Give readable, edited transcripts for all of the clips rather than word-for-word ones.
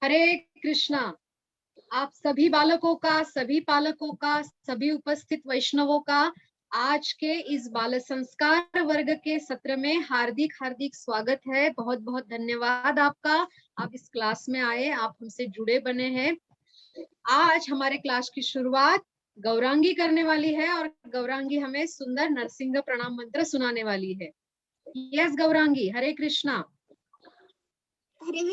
हरे कृष्णा। आप सभी बालकों का, सभी पालकों का, सभी उपस्थित वैष्णवों का आज के इस बाल संस्कार वर्ग के सत्र में हार्दिक हार्दिक स्वागत है। बहुत बहुत धन्यवाद आपका। आप इस क्लास में आए, आप हमसे जुड़े बने हैं। आज हमारे क्लास की शुरुआत गौरांगी करने वाली है और गौरांगी हमें सुंदर नरसिंह प्रणाम मंत्र सुनाने वाली है। यस गौरांगी, हरे कृष्णा। हरे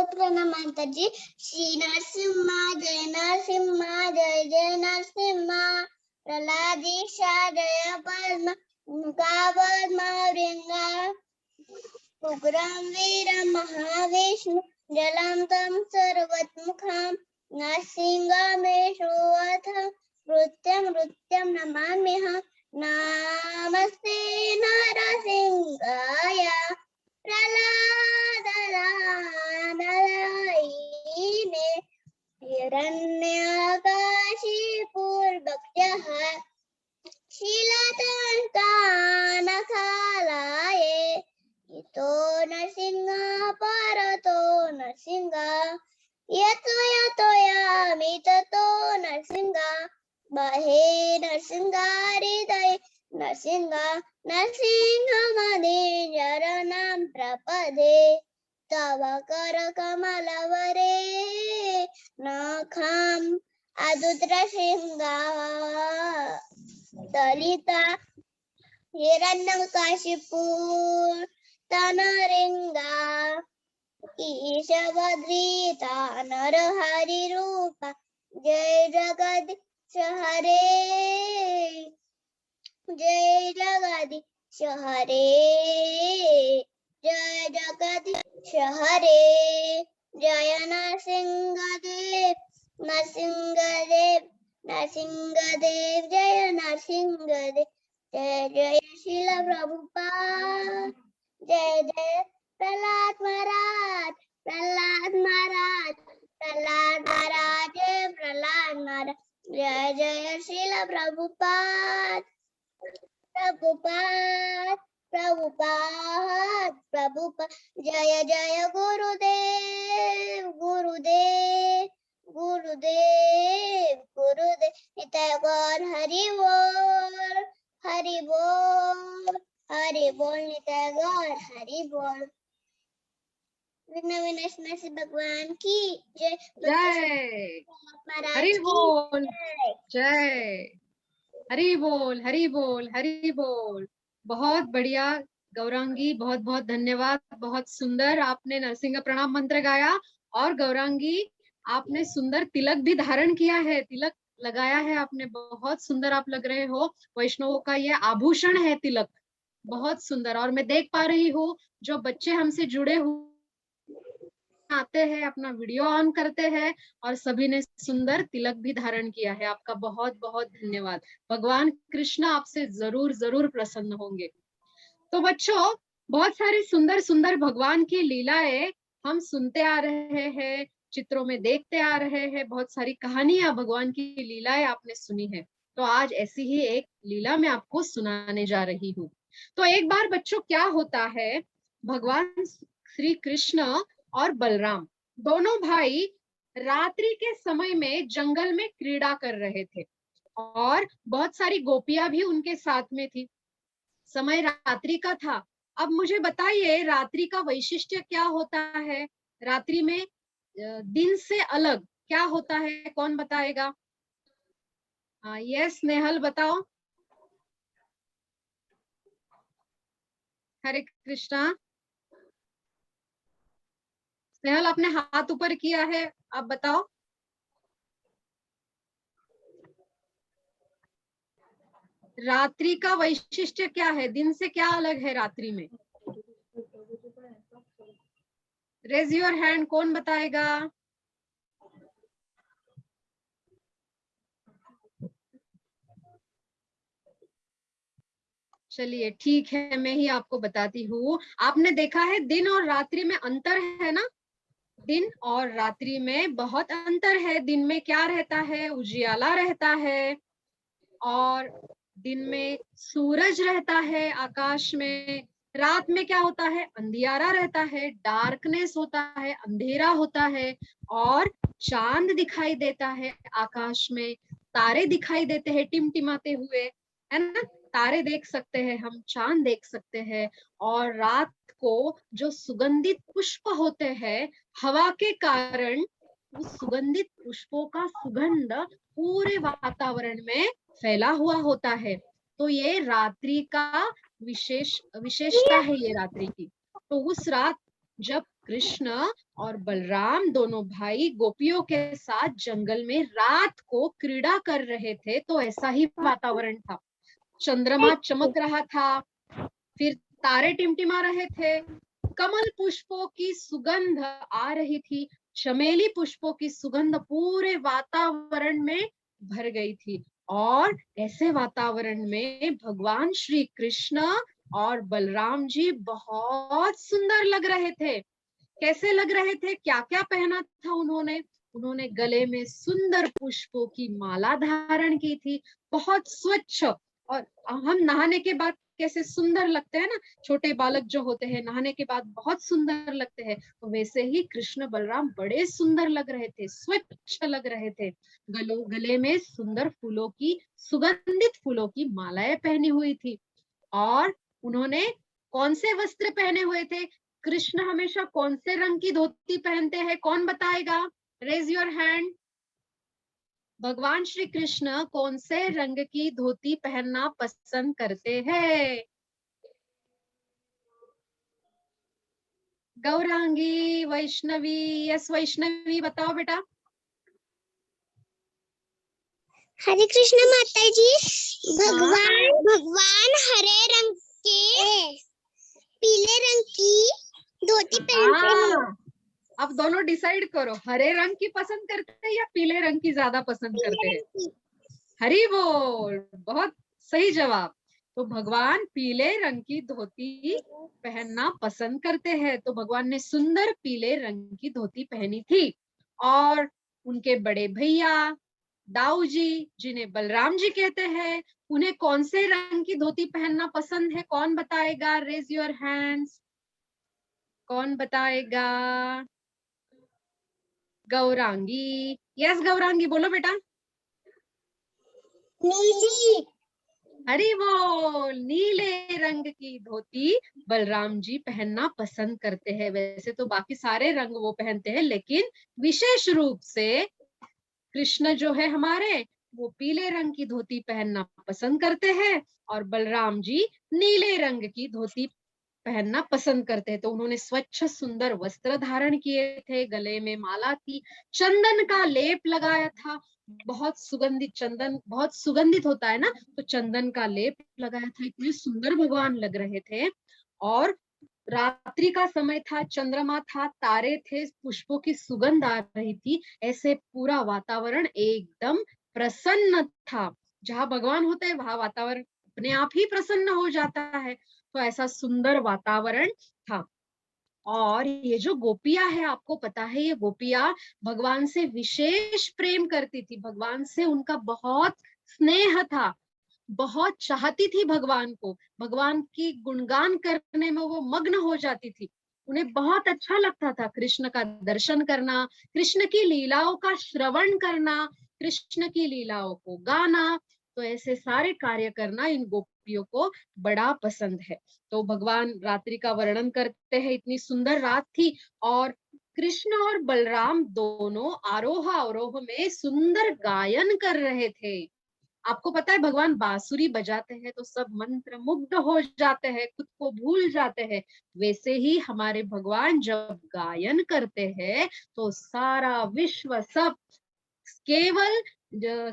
प्रणाम माताजी। श्री नरसिम्हा जय नरसिम्हा, जय जय नरसिम्हा। प्रहलादीशा जय पद्म मुखापद्म वृंगा। उग्रं वीरं महाविष्णु जलं तं सर्वतोमुखं। नरसिंहमेषोऽथ नृत्यं नमाम्यहं। नमस्ते नरसिंहाय प्रह्लादनारायणे। हिरण्यकाशिपूर्वजः शीलतन्तानखालाय। इतो नरसिंह परतो नरसिंह। यतो यतो यामि ततो नरसिंह। बहे नरसिंहाहृदये नरसिंह। नरसिंहमणिचरणं प्रपदे। तव करकमलवरे नखम् अदुद्रशृङ्गा। दलिता हिरण्यकशिपुस्तनरिङ्गा। ईशवद्रीता नरहरिरूपा। जय जगदीश हरे, जय जगदीश हरे, जय जगदीश हरे। जय नरसिंहदेव नरसिंहदेव नरसिंहदेव, जय नरसिंहदेव। जय जय श्रील प्रभुपाद, जय जय प्रहलाद महाराज, प्रहलाद महाराज, प्रहलाद महाराज, जय प्रहलाद महाराज। जय जय श्रील प्रभुपाद, प्रभुपाद, प्रभुपाद, प्रभुपाद। जय जय गुरुदेव, गुरुदेव, गुरुदेव, गुरुदेव। निताय गौर हरि बोल, हरि बोल, हरि बोल। निताय गौर हरि बोल। विघ्न विनाशनाशी भगवान की जय। जय महाराज हरि की बोल, जय। जय हरि बोल, हरि बोल, हरि बोल। बहुत बढ़िया गौरांगी, बहुत बहुत धन्यवाद। बहुत सुंदर आपने नरसिंह प्रणाम मंत्र गाया। और गौरांगी, आपने सुंदर तिलक भी धारण किया है, तिलक लगाया है आपने। बहुत सुंदर आप लग रहे हो। वैष्णवों का ये आभूषण है तिलक, बहुत सुंदर। और मैं देख पा रही हूँ जो बच्चे हमसे जुड़े हुए आते हैं, अपना वीडियो ऑन करते हैं और सभी ने सुंदर तिलक भी धारण किया है। आपका बहुत बहुत धन्यवाद। भगवान कृष्ण आपसे जरूर जरूर प्रसन्न होंगे। तो बच्चों, बहुत सारी सुंदर सुंदर भगवान की लीलाएं हम सुनते आ रहे हैं, चित्रों में देखते आ रहे हैं। बहुत सारी कहानियां, भगवान की लीलाएं आपने सुनी है। तो आज ऐसी ही एक लीला मैं आपको सुनाने जा रही हूँ। तो एक बार बच्चों क्या होता है, भगवान श्री कृष्ण और बलराम दोनों भाई रात्रि के समय में जंगल में क्रीड़ा कर रहे थे और बहुत सारी गोपियां भी उनके साथ में थी। समय रात्रि का था। अब मुझे बताइए, रात्रि का वैशिष्ट्य क्या होता है? रात्रि में दिन से अलग क्या होता है? कौन बताएगा? यस नेहल, बताओ। हरे कृष्णा। नेहल, आपने हाथ ऊपर किया है, आप बताओ। रात्रि का वैशिष्ट्य क्या है? दिन से क्या अलग है रात्रि में? रेज योर हैंड, कौन बताएगा? चलिए ठीक है, मैं ही आपको बताती हूँ। आपने देखा है दिन और रात्रि में अंतर है ना? दिन और रात्रि में बहुत अंतर है। दिन में क्या रहता है? उजियाला रहता है और दिन में सूरज रहता है आकाश में। रात में क्या होता है, अंधियारा रहता है, डार्कनेस होता है, अंधेरा होता है, और चांद दिखाई देता है आकाश में, तारे दिखाई देते हैं टिमटिमाते हुए, है ना। तारे देख सकते हैं हम, चांद देख सकते हैं, और रात को जो सुगंधित पुष्प होते हैं, हवा के कारण उस सुगंधित पुष्पों का सुगंध पूरे वातावरण में फैला हुआ होता है। तो ये रात्रि का विशेषता है ये रात्रि की। तो उस रात जब कृष्ण और बलराम दोनों भाई गोपियों के साथ जंगल में रात को क्रीड़ा कर रहे थे, तो ऐसा ही वातावरण था। चंद्रमा चमक रहा था, फिर तारे टिमटिमा रहे थे, कमल पुष्पों की सुगंध आ रही थी, चमेली पुष्पों की सुगंध पूरे वातावरण में भर गई थी। और ऐसे वातावरण में भगवान श्री कृष्ण और बलराम जी बहुत सुंदर लग रहे थे। कैसे लग रहे थे, क्या क्या पहना था उन्होंने? उन्होंने गले में सुंदर पुष्पों की माला धारण की थी, बहुत स्वच्छ। और हम नहाने के बाद कैसे सुंदर लगते हैं ना, छोटे बालक जो होते हैं नहाने के बाद बहुत सुंदर लगते हैं, तो वैसे ही कृष्ण बलराम बड़े सुंदर लग रहे थे, स्वच्छ लग रहे थे। गले में सुंदर फूलों की, सुगंधित फूलों की मालाएं पहनी हुई थी। और उन्होंने कौन से वस्त्र पहने हुए थे? कृष्ण हमेशा कौन से रंग की धोती पहनते हैं, कौन बताएगा? Raise your hand. भगवान श्री कृष्ण कौन से रंग की धोती पहनना पसंद करते हैं? गौरांगी, वैष्णवी, यस वैष्णवी बताओ बेटा। हरे कृष्ण माता जी। हाँ, भगवान हरे रंग के पीले रंग की धोती पहनते हैं। हाँ, अब दोनों डिसाइड करो, हरे रंग की पसंद करते हैं या पीले रंग की ज्यादा पसंद पीले करते हैं? रंग की। हरी बोल, बहुत सही जवाब। तो भगवान पीले रंग की धोती पहनना पसंद करते हैं, तो भगवान ने सुंदर पीले रंग की धोती पहनी थी। और उनके बड़े भैया दाऊ जी, जिन्हें बलराम जी कहते हैं, उन्हें कौन से रंग की धोती पहनना पसंद है, कौन बताएगा? Raise your hands. कौन बताएगा? गौरांगी, यस गौरांगी बोलो बेटा। नीली। हरी बोल, नीले रंग की धोती बलराम जी पहनना पसंद करते हैं। वैसे तो बाकी सारे रंग वो पहनते हैं, लेकिन विशेष रूप से कृष्ण जो है हमारे, वो पीले रंग की धोती पहनना पसंद करते हैं, और बलराम जी नीले रंग की धोती पहनना पसंद करते हैं। तो उन्होंने स्वच्छ सुंदर वस्त्र धारण किए थे, गले में माला थी, चंदन का लेप लगाया था, बहुत सुगंधित, चंदन बहुत सुगंधित होता है ना, तो चंदन का लेप लगाया था, इतने सुंदर भगवान लग रहे थे। और रात्रि का समय था, चंद्रमा था, तारे थे, पुष्पों की सुगंध आ रही थी, ऐसे पूरा वातावरण एकदम प्रसन्न था। जहाँ भगवान होते हैं वहां वातावरण अपने आप ही प्रसन्न हो जाता है। तो ऐसा सुंदर वातावरण था। और ये जो गोपियां है, आपको पता है ये गोपियां भगवान से विशेष प्रेम करती थी, भगवान से उनका बहुत स्नेह था, बहुत चाहती थी भगवान को, भगवान की गुणगान करने में वो मग्न हो जाती थी। उन्हें बहुत अच्छा लगता था कृष्ण का दर्शन करना, कृष्ण की लीलाओं का श्रवण करना, कृष्ण की लीलाओं को गाना। तो ऐसे सारे कार्य करना इन गोपियों को बड़ा पसंद है। तो भगवान रात्रि का वर्णन करते हैं, इतनी सुंदर रात थी, और कृष्ण और बलराम दोनों आरोह अवरोह में सुंदर गायन कर रहे थे। आपको पता है भगवान बांसुरी बजाते हैं तो सब मंत्र मुग्ध हो जाते हैं, खुद को भूल जाते हैं। वैसे ही हमारे भगवान जब गायन करते हैं तो सारा विश्व, सब, केवल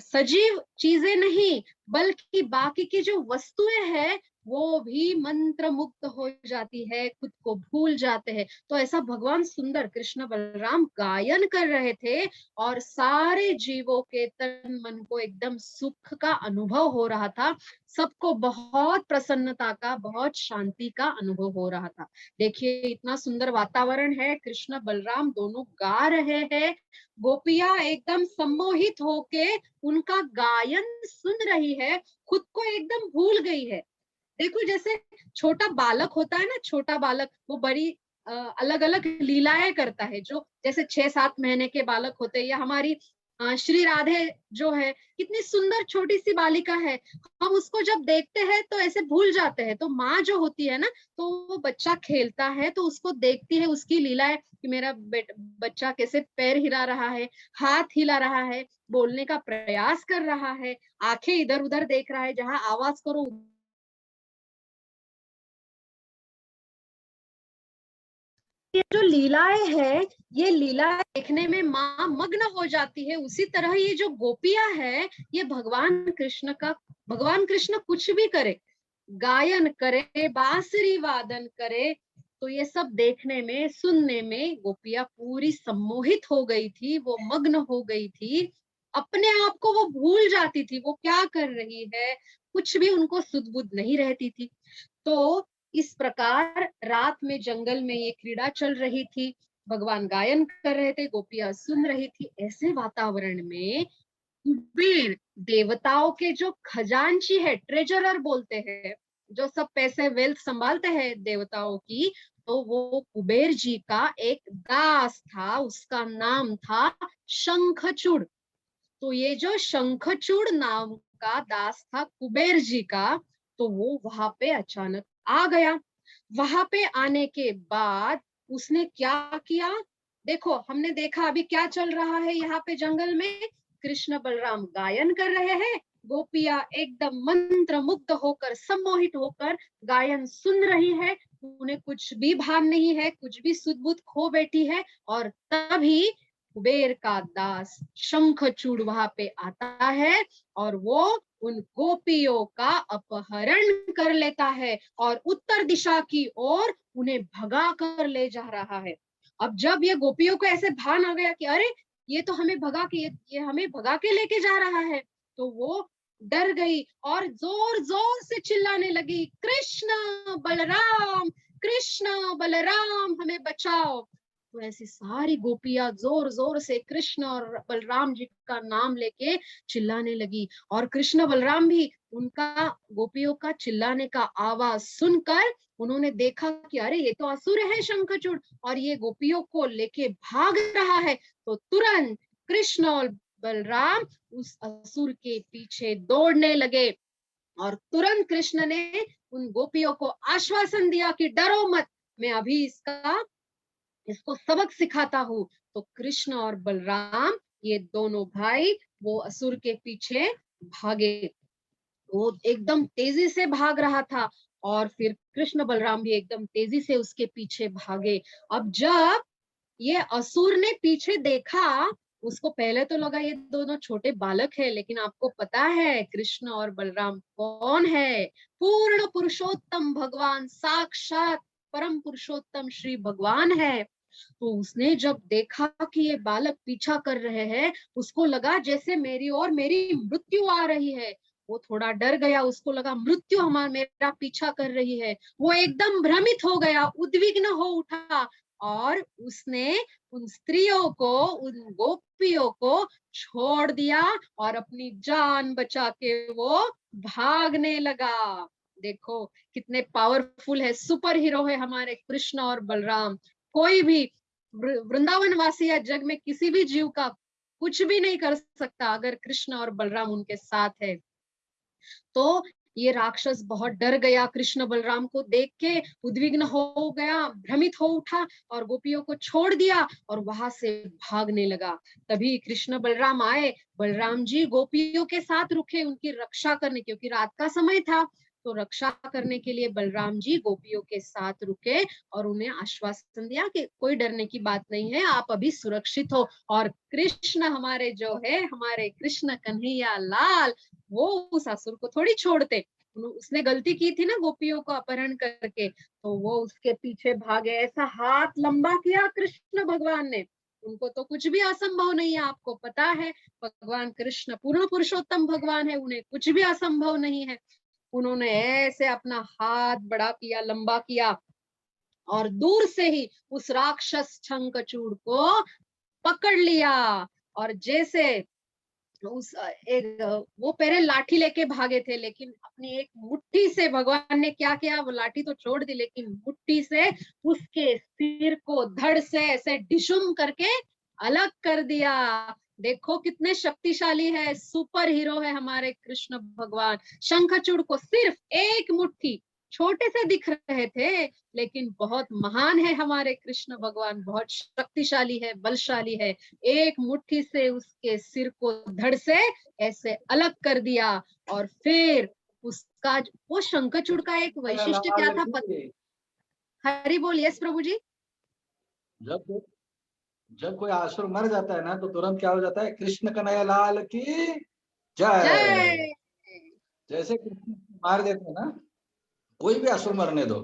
सजीव चीजें नहीं बल्कि बाकी की जो वस्तुएं हैं वो भी मंत्र मुक्त हो जाती है, खुद को भूल जाते हैं। तो ऐसा भगवान सुंदर कृष्ण बलराम गायन कर रहे थे, और सारे जीवों के तन मन को एकदम सुख का अनुभव हो रहा था, सबको बहुत प्रसन्नता का, बहुत शांति का अनुभव हो रहा था। देखिए इतना सुंदर वातावरण है, कृष्ण बलराम दोनों गा रहे हैं, गोपियां एकदम सम्मोहित होके उनका गायन सुन रही है, खुद को एकदम भूल गई है। देखो जैसे छोटा बालक होता है ना, छोटा बालक, वो बड़ी अलग अलग लीलाएं करता है, जो जैसे 6-7 महीने के बालक होते हैं, या हमारी श्री राधे जो है, कितनी सुंदर छोटी सी बालिका है। हम उसको जब देखते हैं तो ऐसे भूल जाते हैं। तो माँ जो होती है ना, तो वो बच्चा खेलता है तो उसको देखती है, उसकी लीलाएं कि मेरा बच्चा कैसे पैर हिला रहा है, हाथ हिला रहा है, बोलने का प्रयास कर रहा है, आंखें इधर उधर देख रहा है, जहां आवाज करो ये जो लीलाएं है, ये लीलाएं देखने में माँ मग्न हो जाती है। उसी तरह ये जो गोपियां है, ये भगवान कृष्ण कुछ भी करे, गायन करे, बांसुरी वादन करे, तो ये सब देखने में, सुनने में गोपियां पूरी सम्मोहित हो गई थी, वो मग्न हो गई थी, अपने आप को वो भूल जाती थी, वो क्या कर रही है, कुछ भी उनको सुध बुध नहीं रहती थी। तो इस प्रकार रात में जंगल में ये क्रीड़ा चल रही थी, भगवान गायन कर रहे थे, गोपियां सुन रही थी। ऐसे वातावरण में कुबेर, देवताओं के जो खजांची है, ट्रेजरर बोलते हैं, जो सब पैसे वेल्थ संभालते हैं देवताओं की, तो वो कुबेर जी का एक दास था, उसका नाम था शंखचूड़। तो ये जो शंखचूड़ नाम का दास था कुबेर जी का, तो वो वहां पे अचानक आ गया। वहां पे आने के बाद उसने क्या किया, देखो हमने देखा अभी क्या चल रहा है यहाँ पे जंगल में, कृष्ण बलराम गायन कर रहे हैं, गोपियां एकदम मंत्र मुग्ध होकर, सम्मोहित होकर गायन सुन रही है, उन्हें कुछ भी भान नहीं है, कुछ भी सुध बुध खो बैठी है। और तभी कुबेर का दास शंखचूड़ वहां पे आता है, और वो उन गोपियों का अपहरण कर लेता है और उत्तर दिशा की ओर उन्हें भगा कर ले जा रहा है। अब जब ये गोपियों को ऐसे भान आ गया कि अरे ये तो हमें भगा के, ये हमें भगा के लेके जा रहा है, तो वो डर गई और जोर जोर से चिल्लाने लगी, कृष्ण बलराम हमें बचाओ। तो ऐसी सारी गोपियां जोर जोर से कृष्ण और बलराम जी का नाम लेके चिल्लाने लगी, और कृष्ण बलराम भी उनका, गोपियों का चिल्लाने का आवाज सुनकर उन्होंने देखा कि अरे ये तो असुर है शंखचूड़, और ये गोपियों को लेके भाग रहा है। तो तुरंत कृष्ण और बलराम उस असुर के पीछे दौड़ने लगे, और तुरंत कृष्ण ने उन गोपियों को आश्वासन दिया कि डरो मत, मैं अभी इसको सबक सिखाता हूँ। तो कृष्ण और बलराम, ये दोनों भाई, वो असुर के पीछे भागे। वो एकदम तेजी से भाग रहा था, और फिर कृष्ण बलराम भी एकदम तेजी से उसके पीछे भागे। अब जब ये असुर ने पीछे देखा, उसको पहले तो लगा ये दोनों छोटे बालक है, लेकिन आपको पता है कृष्ण और बलराम कौन है? पूर्ण पुरुषोत्तम भगवान, साक्षात परम पुरुषोत्तम श्री भगवान है। तो उसने जब देखा कि ये बालक पीछा कर रहे हैं, उसको लगा जैसे मेरी मृत्यु आ रही है। वो थोड़ा डर गया, उसको लगा मृत्यु हमारा मेरा पीछा कर रही है। वो एकदम भ्रमित हो गया, उद्विग्न हो उठा, और उसने उन स्त्रियों को, उन गोपियों को छोड़ दिया, और अपनी जान बचा के वो भागने लगा। देखो कितने पावरफुल है, सुपर हीरो है हमारे कृष्ण और बलराम। कोई भी वृंदावन वासी या जग में किसी भी जीव का कुछ भी नहीं कर सकता अगर कृष्ण और बलराम उनके साथ है। तो ये राक्षस बहुत डर गया, कृष्ण बलराम को देख के उद्विग्न हो गया, भ्रमित हो उठा, और गोपियों को छोड़ दिया और वहां से भागने लगा। तभी कृष्ण बलराम आए, बलराम जी गोपियों के साथ रुके उनकी रक्षा करने, क्योंकि रात का समय था। तो रक्षा करने के लिए बलराम जी गोपियों के साथ रुके, और उन्हें आश्वासन दिया कि कोई डरने की बात नहीं है, आप अभी सुरक्षित हो। और कृष्ण हमारे जो है, हमारे कृष्ण कन्हैया लाल, वो उस असुर को थोड़ी छोड़ते। उसने गलती की थी ना गोपियों को अपहरण करके, तो वो उसके पीछे भागे। ऐसा हाथ लंबा किया कृष्ण भगवान ने, उनको तो कुछ भी असंभव नहीं है। आपको पता है भगवान कृष्ण पूर्ण पुरुषोत्तम भगवान है, उन्हें कुछ भी असंभव नहीं है। उन्होंने ऐसे अपना हाथ बड़ा किया, लंबा किया, और दूर से ही उस राक्षस शंखचूड़ को पकड़ लिया। और जैसे वो पहले लाठी लेके भागे थे, लेकिन अपनी एक मुट्ठी से भगवान ने क्या किया, वो लाठी तो छोड़ दी, लेकिन मुट्ठी से उसके सिर को धड़ से ऐसे डिशुम करके अलग कर दिया। देखो कितने शक्तिशाली है, सुपर हीरो है हमारे कृष्ण भगवान। शंखचूड़ को सिर्फ एक मुट्ठी, छोटे से दिख रहे थे, लेकिन बहुत महान है हमारे कृष्ण भगवान, बहुत शक्तिशाली है, बलशाली है। एक मुट्ठी से उसके सिर को धड़ से ऐसे अलग कर दिया। और फिर उसका वो शंखचूड़ का एक वैशिष्ट क्या था हरि बोल। यस प्रभु जी। जब जब कोई असुर मर जाता है ना तो तुरंत क्या हो जाता है, कृष्ण कन्हैया लाल की जय। जय। जैसे कृष्ण मार देते हैं ना, कोई भी असुर मरने दो,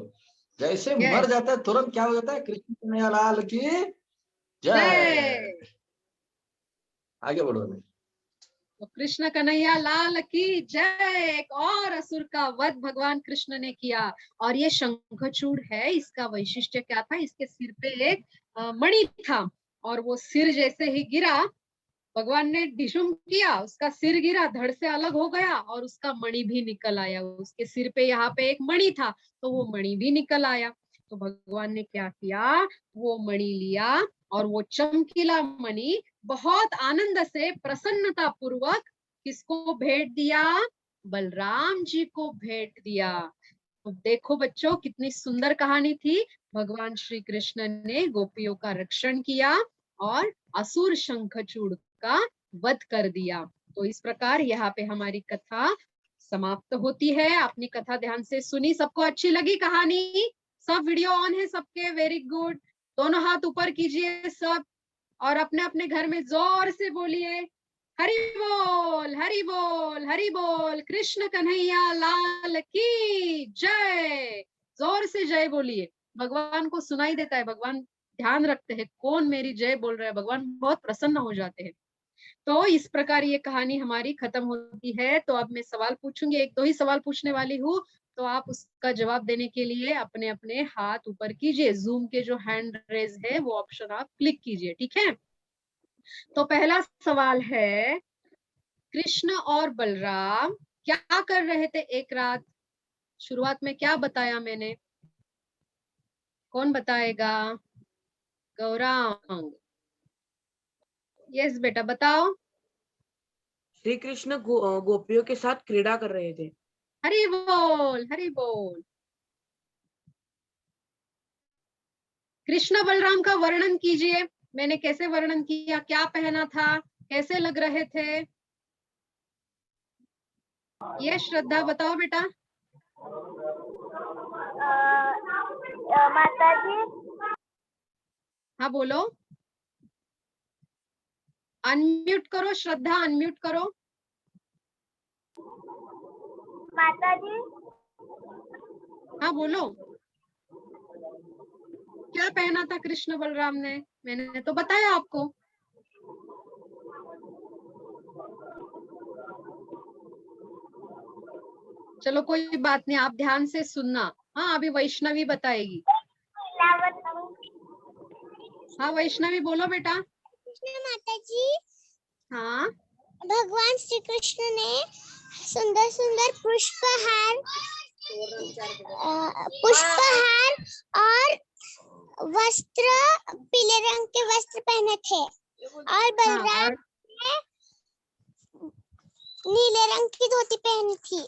जैसे मर यस। जाता है तुरंत क्या हो जाता है, कृष्ण कन्हैया लाल की जय। जय। आगे बढ़ो अभी। तो कृष्ण कन्हैया लाल की जय। एक और असुर का वध भगवान कृष्ण ने किया। और ये शंखचूड़ है, इसका वैशिष्ट्य क्या था, इसके सिर पे एक मणि था, और वो सिर जैसे ही गिरा, भगवान ने डिशुम किया, उसका सिर गिरा, धड़ से अलग हो गया, और उसका मणि भी निकल आया। उसके सिर पे यहाँ पे एक मणि था, तो वो मणि भी निकल आया। तो भगवान ने क्या किया, वो मणि लिया, और वो चमकीला मणि बहुत आनंद से प्रसन्नता पूर्वक किसको भेंट दिया, बलराम जी को भेंट दिया। तो देखो बच्चों, कितनी सुंदर कहानी थी। भगवान श्री कृष्ण ने गोपियों का रक्षण किया और असुर शंखचूड़ का वध कर दिया। तो इस प्रकार यहाँ पे हमारी कथा समाप्त होती है। अपनी कथा ध्यान से सुनी, सबको अच्छी लगी कहानी? सब वीडियो ऑन है सबके? Very good. दोनों हाथ ऊपर कीजिए सब, और अपने अपने घर में जोर से बोलिए, हरि बोल हरि बोल हरि बोल, कृष्ण कन्हैया लाल की जय। जोर से जय बोलिए, भगवान को सुनाई देता है, भगवान ध्यान रखते हैं कौन मेरी जय बोल रहा है, भगवान बहुत प्रसन्न हो जाते हैं। तो इस प्रकार ये कहानी हमारी खत्म होती है। तो अब मैं सवाल पूछूंगी, एक दो ही सवाल पूछने वाली हूँ, तो आप उसका जवाब देने के लिए अपने अपने हाथ ऊपर कीजिए। जूम के जो हैंड रेज है वो ऑप्शन आप क्लिक कीजिए, ठीक है। तो पहला सवाल है, कृष्ण और बलराम क्या कर रहे थे एक रात? शुरुआत में क्या बताया मैंने, कौन बताएगा? गौरांग। यस बेटा बताओ। श्री कृष्ण गोपियों के साथ क्रीड़ा कर रहे थे। हरि बोल हरि बोल। कृष्ण बलराम का वर्णन कीजिए, मैंने कैसे वर्णन किया, क्या पहना था, कैसे लग रहे थे? ये श्रद्धा बताओ बेटा। माता जी, हाँ बोलो, अनम्यूट करो श्रद्धा, अनम्यूट करो। माता जी, हाँ बोलो, क्या पहना था कृष्ण बलराम ने? मैंने तो बताया आपको। चलो कोई बात नहीं, आप ध्यान से सुनना। हाँ अभी वैष्णवी बताएगी। हाँ वैष्णवी बोलो बेटा। माता जी, हाँ भगवान श्री कृष्ण ने सुंदर सुंदर पुष्पहार और वस्त्र, पीले रंग के वस्त्र पहने थे, और बलराम ने नीले रंग की धोती पहनी थी।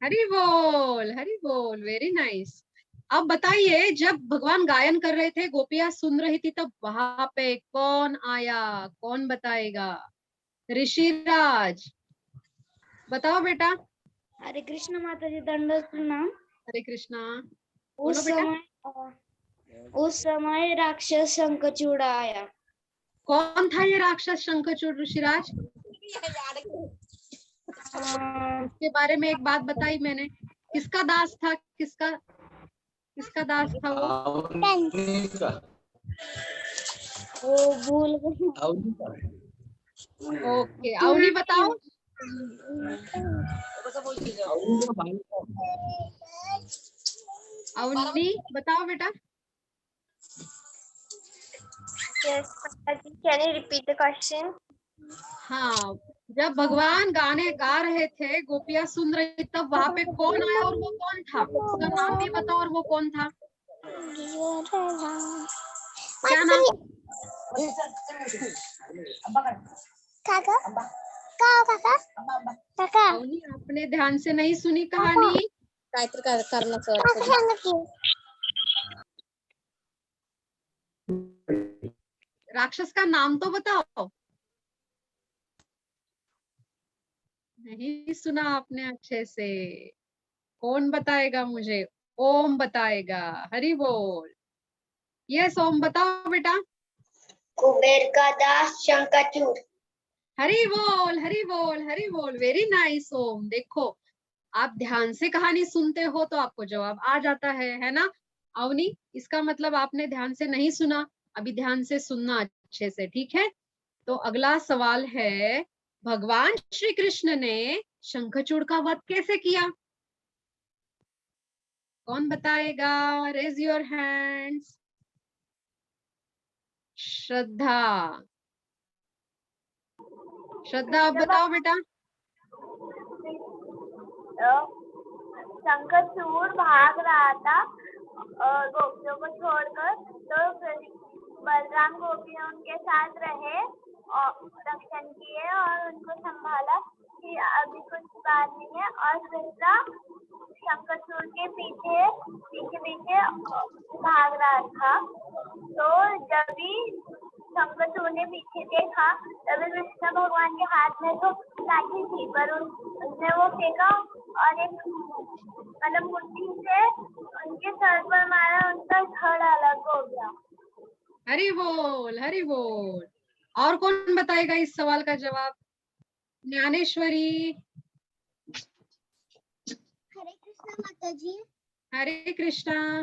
हरि बोल, वेरी नाइस। अब बताइए, जब भगवान गायन कर रहे थे, गोपियां सुन रही थी, तब वहां पे कौन आया, कौन बताएगा? ऋषिराज बताओ बेटा। हरे कृष्ण माता जी, दंडवत प्रणाम। हरे कृष्णा। उस बोलो बेटा। समय राक्षस शंखचूड़ आया। कौन था ये राक्षस शंखचूड़ ऋषिराज? इसके बारे में एक बात बताई मैंने, किसका दास था, किसका दास था वो? अवनी का। वो भूल गई। अवनी का। ओके, अवनी बताओ। अवनी का भाई था। अवनी बताओ बेटा। Yes, Mataji, can you repeat the question? हाँ, जब भगवान गाने गा रहे थे, गोपियां सुन रही, तब वहां पे कौन आया और वो कौन था? उसका नाम भी बताओ और वो कौन था? क्या नाम? अवनी, आपने ध्यान से नहीं सुनी कहानी। राक्षस का नाम तो बताओ। नहीं सुना आपने अच्छे से। कौन बताएगा मुझे? ओम बताएगा। हरि बोल। यस ओम, बताओ बेटा। कुबेर का दास शंखचूड़। हरि बोल, हरि बोल, हरि बोल। वेरी नाइस ओम। देखो, आप ध्यान से कहानी सुनते हो तो आपको जवाब आ जाता है ना? अवनी, इसका मतलब आपने ध्यान से नहीं सुना। अभी ध्यान से सुनना अच्छे से, ठीक है? तो अगला सवाल है, भगवान श्री कृष्ण ने शंखचूड़ का वध कैसे किया? कौन बताएगा? Raise your hands. Shraddha, Shraddha आप बताओ बेटा। शंखचूड़ भाग रहा था गोपियों को छोड़कर, तो फिर बलराम गोपियां उनके साथ रहे और रक्षण किए और उनको संभाला कि अभी कुछ बात नहीं है, और श्रद्धा शंखचूड़ के पीछे पीछे पीछे भाग रहा था। तो जब भी शंखचूड़ ने पीछे देखा, तभी कृष्ण भगवान के हाथ में तो लाठी थी, पर उसने वो फेंका और एक मतलब मुट्ठी से उनके सर पर मारा, उनका धड़ अलग हो गया। हरि बोल, हरि बोल। और कौन बताएगा इस सवाल का जवाब? ज्ञानेश्वरी। हरे कृष्णा माता जी। हरे कृष्णा।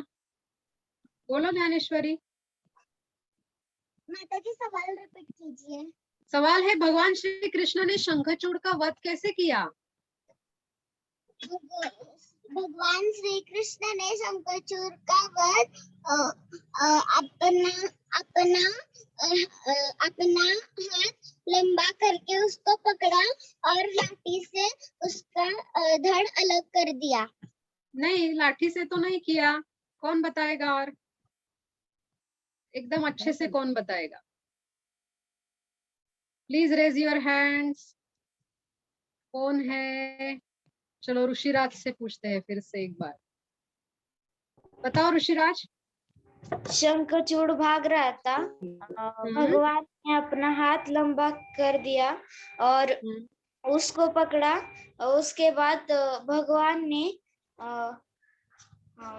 बोलो ज्ञानेश्वरी। माता जी सवाल रिपीट कीजिए। सवाल है, भगवान श्री कृष्ण ने शंखचूड़ का वध कैसे किया? भगवान श्री कृष्ण ने शंखचूड़ का वध अपना अपना अपना हाथ लंबा करके उसको पकड़ा और लाठी से उसका धड़ अलग कर दिया। नहीं, लाठी से तो नहीं किया। कौन बताएगा? और एकदम अच्छे से कौन बताएगा? Please raise your hands. कौन है? चलो ऋषिराज से पूछते हैं फिर से एक बार। बताओ ऋषिराज। शंखचूड़ भाग रहा था, भगवान ने अपना हाथ लंबा कर दिया और उसको पकड़ा, और उसके बाद भगवान ने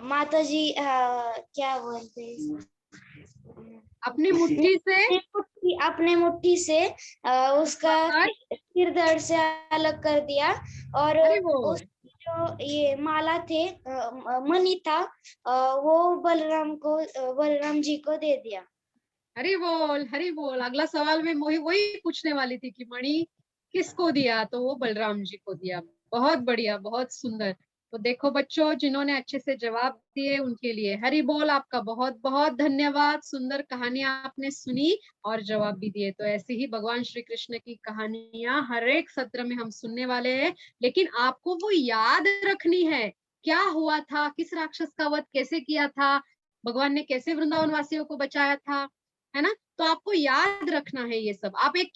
माता जी क्या बोलते हैं, अपनी मुट्ठी से अपने मुट्ठी से उसका और सिर धड़ से अलग कर दिया, और हरि बोल, उस जो ये माला थे मणि था, वो बलराम जी को दे दिया। हरि बोल, हरि बोल। अगला सवाल में वही पूछने वाली थी कि मणि किसको दिया, तो वो बलराम जी को दिया। बहुत बढ़िया, बहुत सुंदर। तो देखो बच्चों, जिन्होंने अच्छे से जवाब दिए उनके लिए हरि बोल, आपका बहुत बहुत धन्यवाद। सुंदर कहानी आपने सुनी और जवाब भी दिए। तो ऐसे ही भगवान श्री कृष्ण की कहानियां हर एक सत्र में हम सुनने वाले हैं, लेकिन आपको वो याद रखनी है, क्या हुआ था, किस राक्षस का वध कैसे किया था, भगवान ने कैसे वृंदावन वासियों को बचाया था, है ना? तो आपको याद रखना है ये सब। आप एक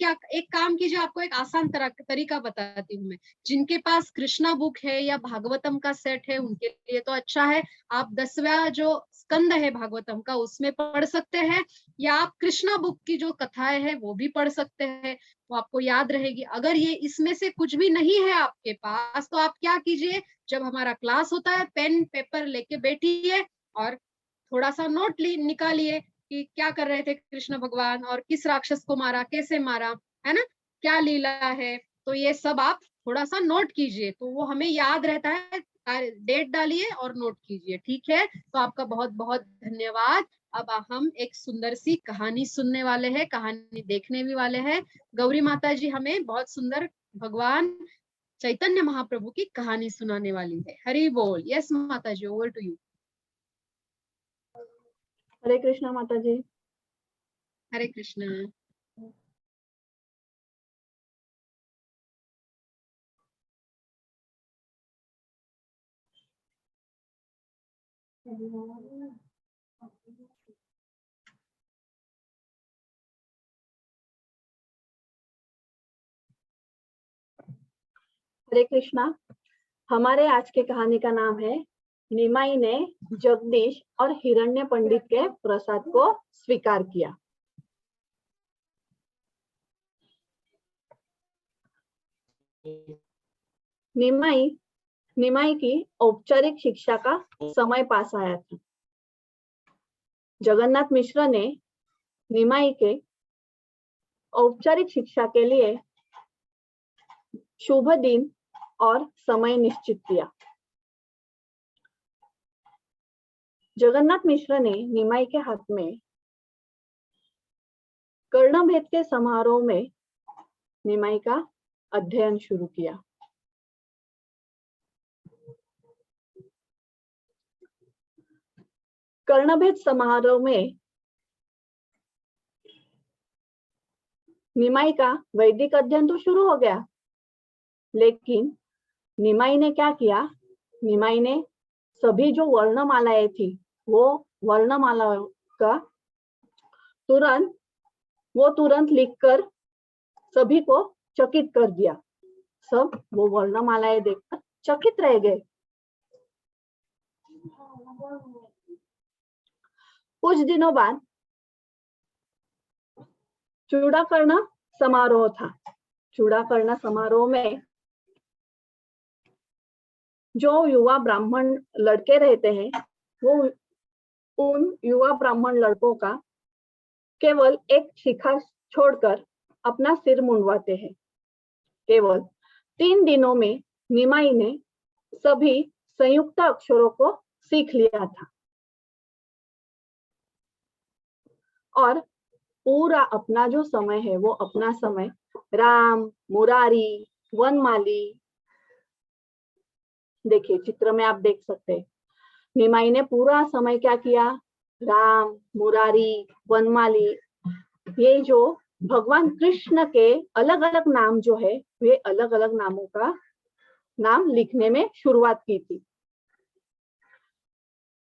काम कीजिए, आपको एक आसान तरीका बताती हूँ मैं। जिनके पास कृष्णा बुक है या भागवतम का सेट है उनके लिए तो अच्छा है। आप 10वां जो स्कंद है भागवतम का उसमें पढ़ सकते हैं, या आप कृष्णा बुक की जो कथाएं है वो भी पढ़ सकते हैं, वो आपको याद रहेगी। अगर ये इसमें से कुछ भी नहीं है आपके पास, तो आप क्या कीजिए, जब हमारा क्लास होता है पेन पेपर लेके बैठिए और थोड़ा सा नोट निकालिए कि क्या कर रहे थे कृष्ण भगवान और किस राक्षस को मारा, कैसे मारा, है ना, क्या लीला है। तो ये सब आप थोड़ा सा नोट कीजिए, तो वो हमें याद रहता है। डेट डालिए और नोट कीजिए, ठीक है? तो आपका बहुत बहुत धन्यवाद। अब हम एक सुंदर सी कहानी सुनने वाले हैं, कहानी देखने भी वाले हैं। गौरी माता जी हमें बहुत सुंदर भगवान चैतन्य महाप्रभु की कहानी सुनाने वाली है। हरि बोल। यस माता जी, ओवर टू यू। हरे कृष्णा माता जी। हरे कृष्ण। हरे कृष्णा। हमारे आज के कहानी का नाम है निमाई ने जगदीश और हिरण्य पंडित के प्रसाद को स्वीकार किया। निमाई की औपचारिक शिक्षा का समय पास आया था। जगन्नाथ मिश्र ने निमाई के औपचारिक शिक्षा के लिए शुभ दिन और समय निश्चित किया। जगन्नाथ मिश्र ने निमाई के हाथ में कर्णभेद के समारोह में निमाई का अध्ययन शुरू किया। कर्णभेद समारोह में निमाई का वैदिक अध्ययन तो शुरू हो गया, लेकिन निमाई ने क्या किया? निमाई ने सभी जो वर्णमालाएं थी वो वर्णमालाओं का तुरंत लिखकर सभी को चकित कर दिया। सब वो वर्णमालाएं देखकर चकित रह गए। कुछ दिनों बाद चूड़ाकर्ण समारोह था। चूड़ाकर्ण समारोह में जो युवा ब्राह्मण लड़के रहते हैं वो उन युवा ब्राह्मण लड़कों का केवल एक शिखा छोड़कर अपना सिर मुंडवाते हैं। केवल 3 दिनों में निमाई ने सभी संयुक्त अक्षरों को सीख लिया था और पूरा अपना जो समय है वो अपना समय राम, मुरारी, वनमाली, देखिए चित्र में आप देख सकते हैं, निमाई ने पूरा समय क्या किया? राम, मुरारी, वनमाली, ये जो भगवान कृष्ण के अलग अलग नाम जो है वे अलग अलग नामों का नाम लिखने में शुरुआत की थी।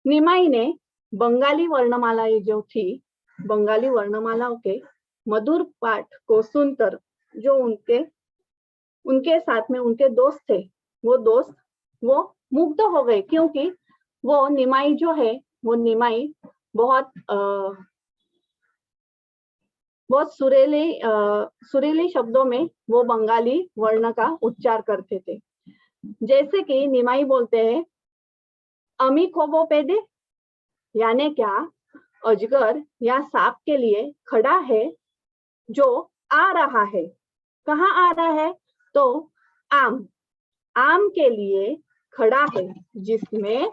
निमाई ने बंगाली वर्णमाला जो थी, बंगाली वर्णमालाओं के मधुर पाठ को सुनकर जो उनके साथ में उनके दोस्त थे वो मुग्ध हो गए, क्योंकि वो निमाई जो है वो निमाई बहुत सुरीले शब्दों में वो बंगाली वर्ण का उच्चार करते थे। जैसे कि निमाई बोलते हैं अमी खोबो पेदे, यानी क्या? अजगर या सांप के लिए खड़ा है जो आ रहा है। कहाँ आ रहा है? तो आम के लिए खड़ा है, जिसमें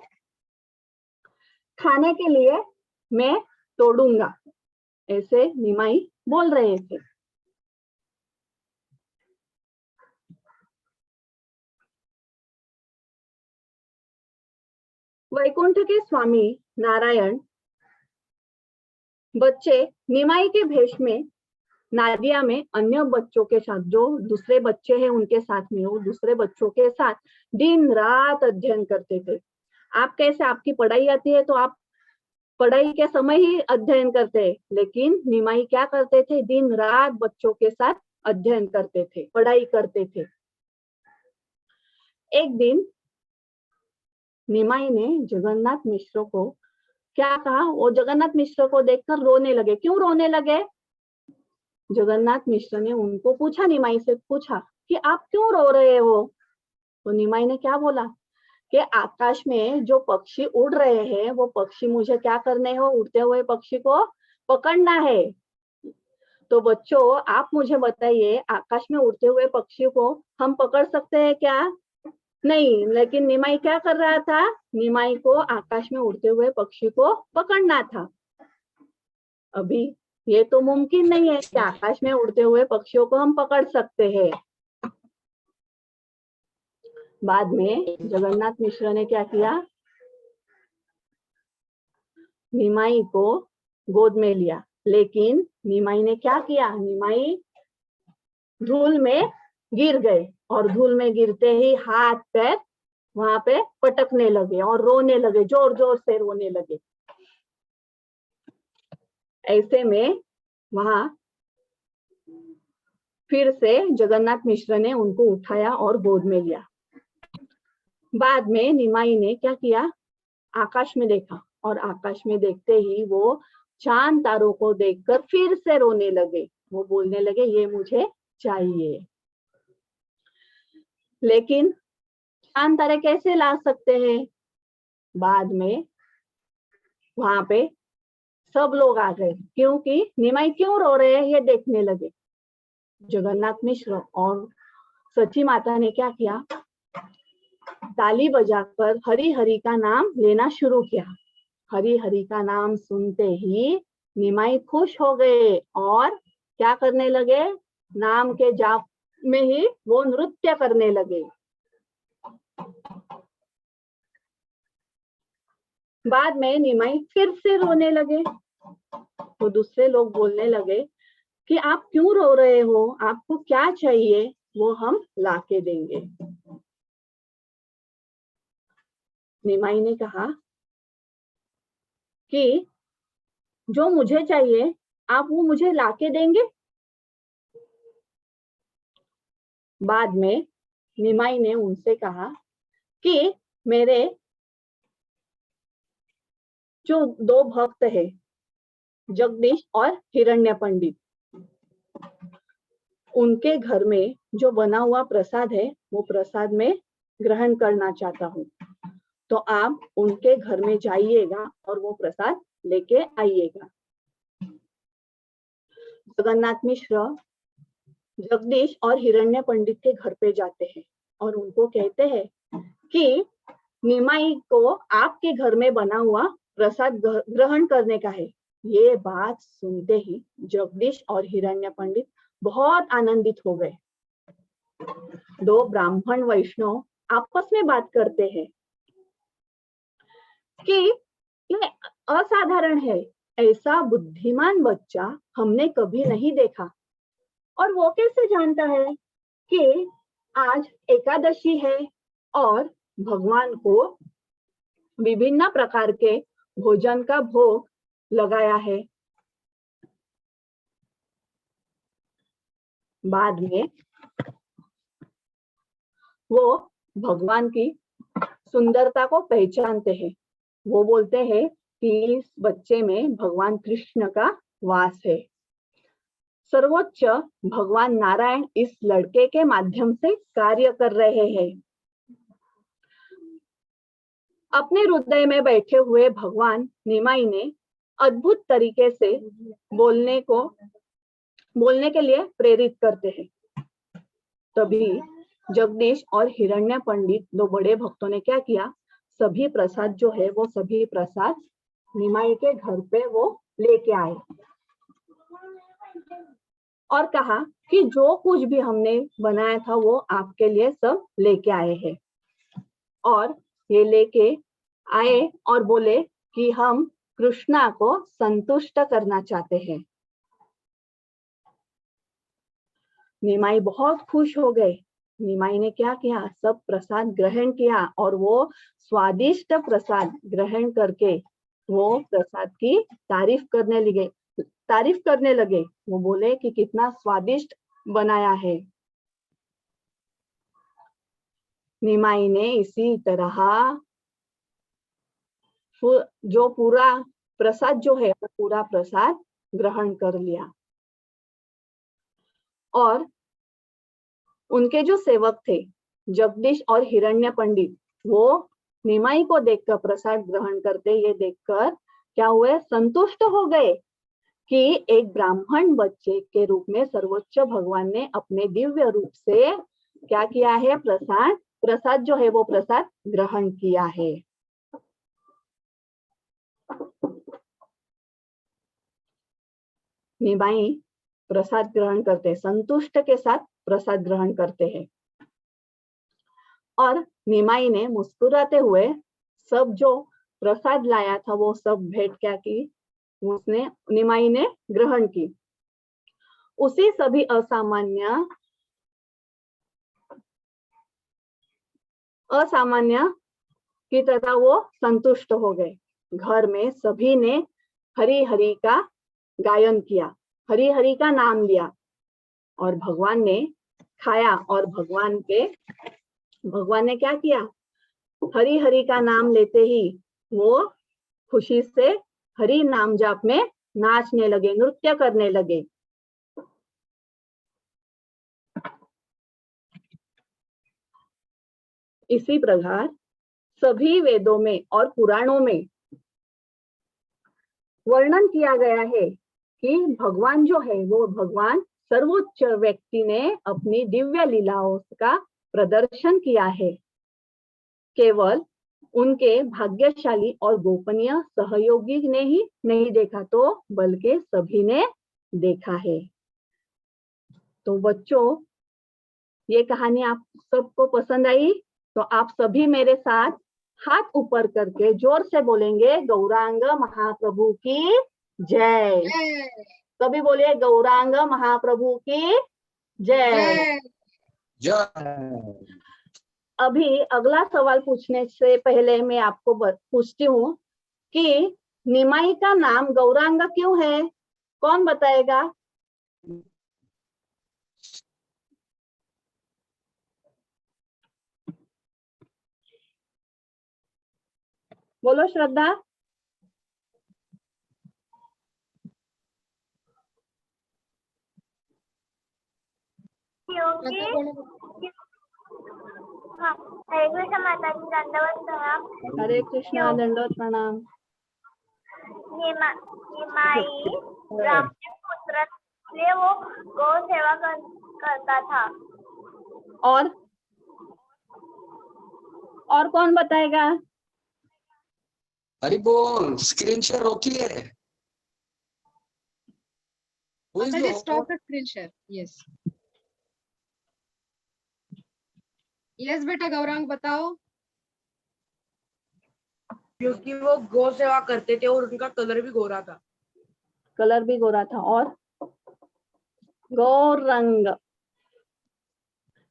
खाने के लिए मैं तोड़ूंगा, ऐसे निमाई बोल रहे थे। वैकुंठ के स्वामी नारायण बच्चे निमाई के भेष में नादिया में अन्य बच्चों के साथ, जो दूसरे बच्चे हैं उनके साथ में, वो दूसरे बच्चों के साथ दिन रात अध्ययन करते थे। आप कैसे, आपकी पढ़ाई आती है तो आप पढ़ाई के समय ही अध्ययन करते हैं, लेकिन निमाई क्या करते थे? दिन रात बच्चों के साथ अध्ययन करते थे, पढ़ाई करते थे। एक दिन निमाई ने जगन्नाथ मिश्र को क्या कहा? वो जगन्नाथ मिश्र को देखकर रोने लगे। क्यों रोने लगे? जगन्नाथ मिश्र ने उनको पूछा, निमाई से पूछा कि आप क्यों रो रहे हो? तो निमाई ने क्या बोला कि आकाश में जो पक्षी उड़ रहे हैं वो पक्षी मुझे क्या करने हो? उड़ते हुए पक्षी को पकड़ना है। तो बच्चों आप मुझे बताइए, आकाश में उड़ते हुए पक्षी को हम पकड़ सकते हैं क्या? नहीं। लेकिन निमाई क्या कर रहा था? निमाई को आकाश में उड़ते हुए पक्षी को पकड़ना था। अभी ये तो मुमकिन नहीं है कि आकाश में उड़ते हुए पक्षियों को हम पकड़ सकते हैं। बाद में जगन्नाथ मिश्र ने क्या किया? निमाई को गोद में लिया, लेकिन निमाई ने क्या किया? निमाई धूल में गिर गए और धूल में गिरते ही हाथ पैर वहां पे पटकने लगे और रोने लगे, जोर जोर से रोने लगे। ऐसे में वहां फिर से जगन्नाथ मिश्र ने उनको उठाया और गोद में लिया। बाद में निमाई ने क्या किया, आकाश में देखा और आकाश में देखते ही वो चांद तारों को देखकर फिर से रोने लगे। वो बोलने लगे ये मुझे चाहिए। लेकिन चांद तारे कैसे ला सकते हैं? बाद में वहां पे सब लोग आ गए, क्योंकि निमाई क्यों रो रहे हैं ये देखने लगे। जगन्नाथ मिश्र और सची माता ने क्या किया, ताली बजाकर हरि हरि का नाम लेना शुरू किया। हरि हरि का नाम सुनते ही निमाई खुश हो गए और क्या करने लगे, नाम के जाप में ही वो नृत्य करने लगे। बाद में निमाई फिर से रोने लगे तो दूसरे लोग बोलने लगे कि आप क्यों रो रहे हो, आपको क्या चाहिए वो हम लाके देंगे। निमाई ने कहा कि जो मुझे चाहिए आप वो मुझे लाके देंगे। बाद में निमाई ने उनसे कहा कि मेरे जो दो भक्त है, जगदीश और हिरण्य पंडित, उनके घर में जो बना हुआ प्रसाद है वो प्रसाद में ग्रहण करना चाहता हूँ, तो आप उनके घर में जाइएगा और वो प्रसाद लेके आइएगा। जगन्नाथ मिश्र जगदीश और हिरण्य पंडित के घर पे जाते हैं और उनको कहते हैं कि निमाई को आपके घर में बना हुआ प्रसाद ग्रहण करने का है। ये बात सुनते ही जगदीश और हिरण्य पंडित बहुत आनंदित हो गए। दो ब्राह्मण वैष्णव आपस में बात करते हैं कि ये असाधारण है, ऐसा बुद्धिमान बच्चा हमने कभी नहीं देखा। और वो कैसे जानता है कि आज एकादशी है और भगवान को विभिन्न प्रकार के भोजन का भोग लगाया है। बाद में वो भगवान की सुंदरता को पहचानते हैं। वो बोलते हैं कि इस बच्चे में भगवान कृष्ण का वास है। सर्वोच्च भगवान नारायण इस लड़के के माध्यम से कार्य कर रहे हैं। अपने हृदय में बैठे हुए भगवान निमाई ने अद्भुत तरीके से बोलने के लिए प्रेरित करते हैं। तभी जगदीश और हिरण्य पंडित, दो बड़े भक्तों ने क्या किया, सभी प्रसाद जो है वो सभी प्रसाद निमाई के घर पे वो लेके आए और कहा कि जो कुछ भी हमने बनाया था वो आपके लिए सब लेके आए हैं। और ये लेके आए और बोले कि हम कृष्णा को संतुष्ट करना चाहते हैं। निमाई बहुत खुश हो गए। निमाई ने क्या किया, सब प्रसाद ग्रहण किया और वो स्वादिष्ट प्रसाद ग्रहण करके वो प्रसाद की तारीफ करने लगे। वो बोले कि कितना स्वादिष्ट बनाया है। निमाई ने इसी तरह जो पूरा प्रसाद जो है वो पूरा प्रसाद ग्रहण कर लिया। और उनके जो सेवक थे जगदीश और हिरण्य पंडित, वो निमाई को देखकर प्रसाद ग्रहण करते ये देखकर क्या हुए, संतुष्ट हो गए कि एक ब्राह्मण बच्चे के रूप में सर्वोच्च भगवान ने अपने दिव्य रूप से क्या किया है, प्रसाद जो है वो प्रसाद ग्रहण किया है। निमाई प्रसाद ग्रहण करते हैं, संतुष्ट के साथ प्रसाद ग्रहण करते हैं। और निमाई ने मुस्कुराते हुए सब जो प्रसाद लाया था वो सब भेंट क्या की, निमाई ने ग्रहण की। उसी सभी असामान्य असामान्य की तरह वो संतुष्ट हो गए। घर में सभी ने हरि हरि का गायन किया, हरि हरि का नाम लिया और भगवान ने खाया। और भगवान ने क्या किया? हरि हरि का नाम लेते ही वो खुशी से हरि नाम जाप में नाचने लगे, नृत्य करने लगे। इसी प्रकार सभी वेदों में और पुराणों में वर्णन किया गया है कि भगवान जो है वो भगवान सर्वोच्च व्यक्ति ने अपनी दिव्य लीलाओं का प्रदर्शन किया है। केवल उनके भाग्यशाली और गोपनीय सहयोगी ने ही नहीं देखा तो बल्कि सभी ने देखा है। तो बच्चों, ये कहानी आप सबको पसंद आई? तो आप सभी मेरे साथ हाथ ऊपर करके जोर से बोलेंगे, गौरांग महाप्रभु की जय। सभी बोलिए, गौरांग महाप्रभु की जय। अभी अगला सवाल पूछने से पहले मैं आपको पूछती हूँ कि निमाई का नाम गौरांग क्यों है? कौन बताएगा? बोलो श्रद्धा। क्योंकि हाँ, हरे कृष्ण माता जी, दंडवत प्रणाम। हरे कृष्णा, दंडवत प्रणाम। निमाई ब्राह्मण पुत्र, इसलिए वो गौ सेवा करता था। और कौन बताएगा? हरि बोल। स्क्रीन शेयर रोकिए। Stop the screen share. Yes yes बेटा, गौरांग बताओ। क्योंकि वो गौ सेवा करते थे और उनका कलर भी गोरा था। कलर भी गोरा था। और गौरंग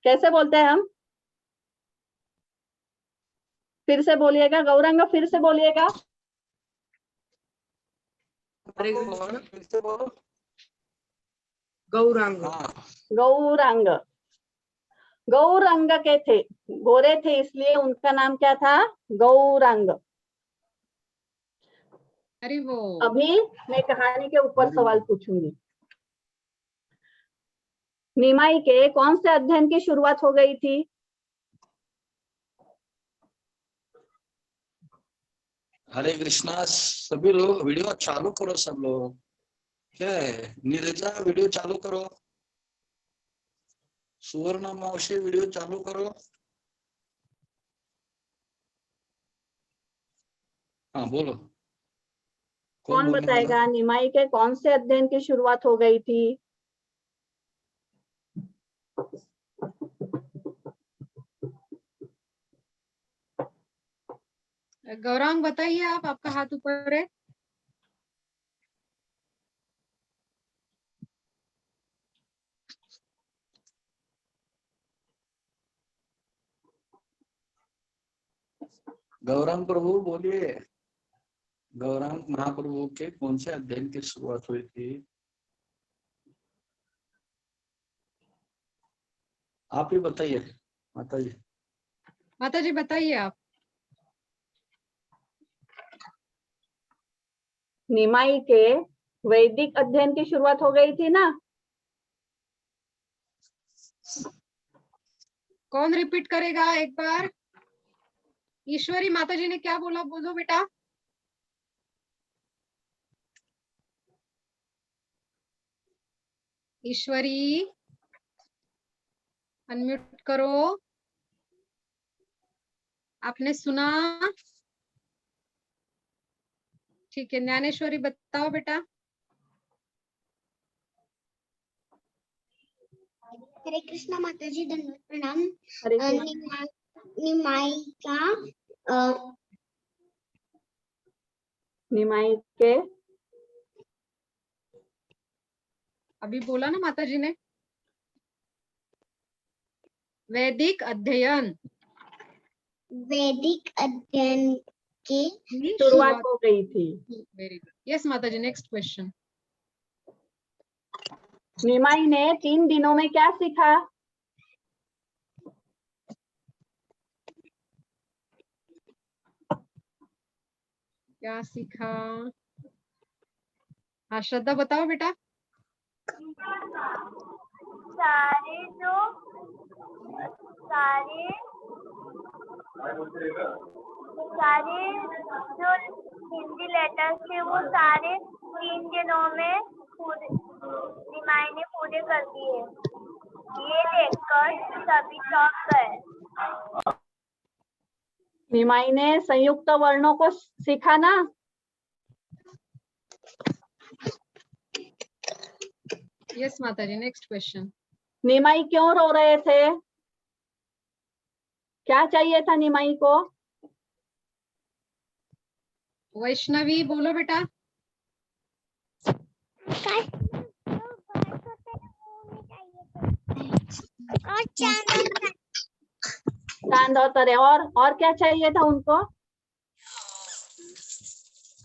कैसे बोलते हैं हम? फिर से बोलिएगा, गौरंग फिर से बोलिएगा। गौरांग। गौरांग। गौरंग के थे, गोरे थे, इसलिए उनका नाम क्या था? गौरांग। हरि बोल। अभी मैं कहानी के ऊपर सवाल पूछूंगी। निमाई के कौन से अध्ययन की शुरुआत हो गई थी? हरे कृष्णा। सभी लोग वीडियो चालू करो। सब लोग क्या है, नीरजा वीडियो चालू करो। सुवर्ण मौसी वीडियो चालू करो। हाँ बोलो। कौन बताएगा? निमाई के कौन से अध्ययन की शुरुआत हो गई थी? गौरांग बताइए आप, आपका हाथ ऊपर है। गौरांग प्रभु बोलिए। गौरांग महाप्रभु के कौन से अध्ययन की शुरुआत हुई थी? आप ही बताइए माता जी। माता जी बताइए आप। निमाई के वैदिक अध्ययन की शुरुआत हो गई थी ना? कौन रिपीट करेगा एक बार? ईश्वरी माता जी ने क्या बोला, बोलो बेटा। ईश्वरी अनम्यूट करो। आपने सुना? ठीक है, ज्ञानेश्वरी बताओ बेटा। हरे कृष्णा माता जी, दंडवत प्रणाम। हरे कृष्ण। निमाई के अभी बोला ना माता जी ने, वैदिक अध्ययन। वैदिक अध्ययन की शुरुआत हो गई थी। Very good. यस माता जी, नेक्स्ट क्वेश्चन। निमाई ने 3 दिनों में क्या सीखा? क्या सीखा? हाँ श्रद्धा बताओ बेटा। सारे जो हिंदी लेटर्स थे वो सारे 3 दिनों में निमाई ने पूरे कर दिए। ये देखकर सभी चौंक गए। निमाई ने संयुक्त वर्णों को सीखा ना? यस माता जी, नेक्स्ट क्वेश्चन। निमाई क्यों रो रहे थे? क्या चाहिए था निमाई को? वैष्णवी बोलो बेटा। और चांद और तारे। और क्या चाहिए था उनको?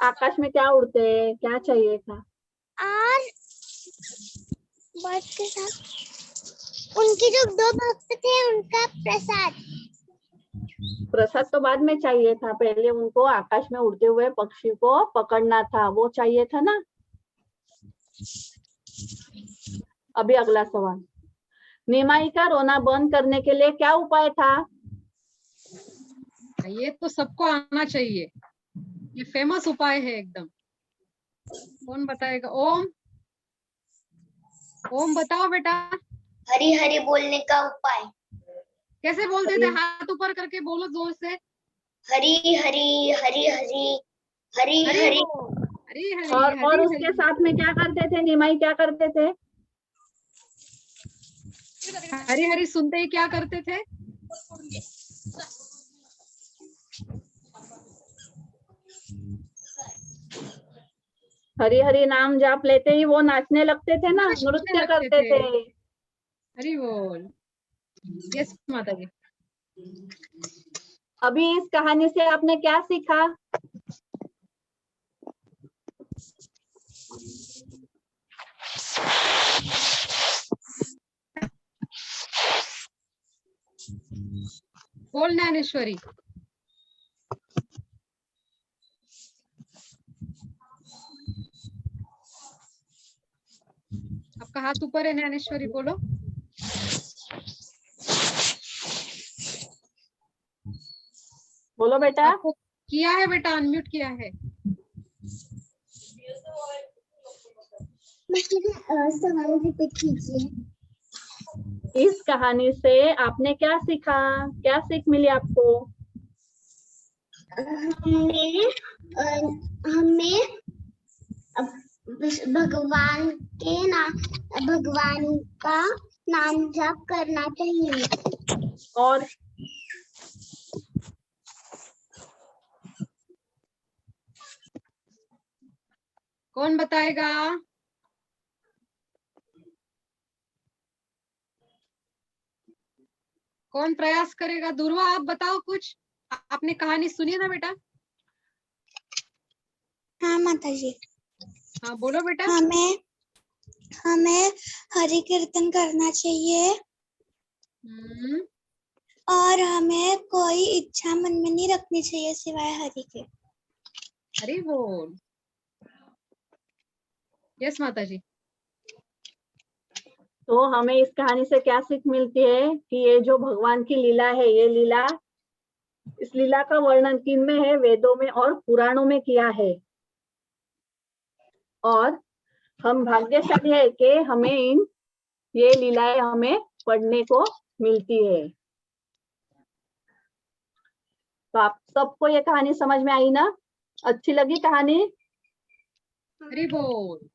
आकाश में क्या उड़ते हैं, क्या चाहिए था? और बर्ड के साथ उनके जो 2 भक्त थे उनका प्रसाद। प्रसाद तो बाद में चाहिए था, पहले उनको आकाश में उड़ते हुए पक्षी को पकड़ना था, वो चाहिए था ना। अभी अगला सवाल। निमाई का रोना बंद करने के लिए क्या उपाय था? ये तो सबको आना चाहिए, ये फेमस उपाय है एकदम। कौन बताएगा? ओम, ओम बताओ बेटा। हरी हरी बोलने का उपाय। कैसे बोलते थे? हाथ ऊपर करके बोलो जोर से। हरी हरी हरी हरी हरी हरी हरी। बोल, हरी हरी और हरी उसके हरी। साथ में क्या करते थे निमाई? क्या करते थे? हरी हरी सुनते ही क्या करते थे? हरी हरी नाम जाप लेते ही वो नाचने लगते थे ना, नाचने नृत्य लगते करते थे। थे। हरी बोल। यस माता जी। अभी इस कहानी से आपने क्या सीखा? बोल ज्ञानेश्वरी। आपका हाथ ऊपर है ज्ञानेश्वरी, बोलो। बोलो बेटा। आपको किया है बेटा, अनम्यूट किया है। सवाल रिपीट कीजिए। इस कहानी से आपने क्या सीखा? क्या सीख मिली आपको? हमें भगवान के नाम, भगवान का नाम जप करना चाहिए। और कौन बताएगा? कौन प्रयास करेगा? दुर्वा आप बताओ कुछ। आपने कहानी सुनी ना बेटा? हाँ माता जी। हाँ बोलो बेटा। हमें हरि कीर्तन करना चाहिए और हमें कोई इच्छा मन में नहीं रखनी चाहिए सिवाय हरि के। हरि बोल। यस माता जी। तो हमें इस कहानी से क्या सीख मिलती है कि ये जो भगवान की लीला है, ये लीला, इस लीला का वर्णन किन में है? वेदों में और पुराणों में किया है। और हम भाग्यशाली है कि हमें ये लीलाएं हमें पढ़ने को मिलती है। तो आप सबको ये कहानी समझ में आई ना? अच्छी लगी कहानी? हरि बोल।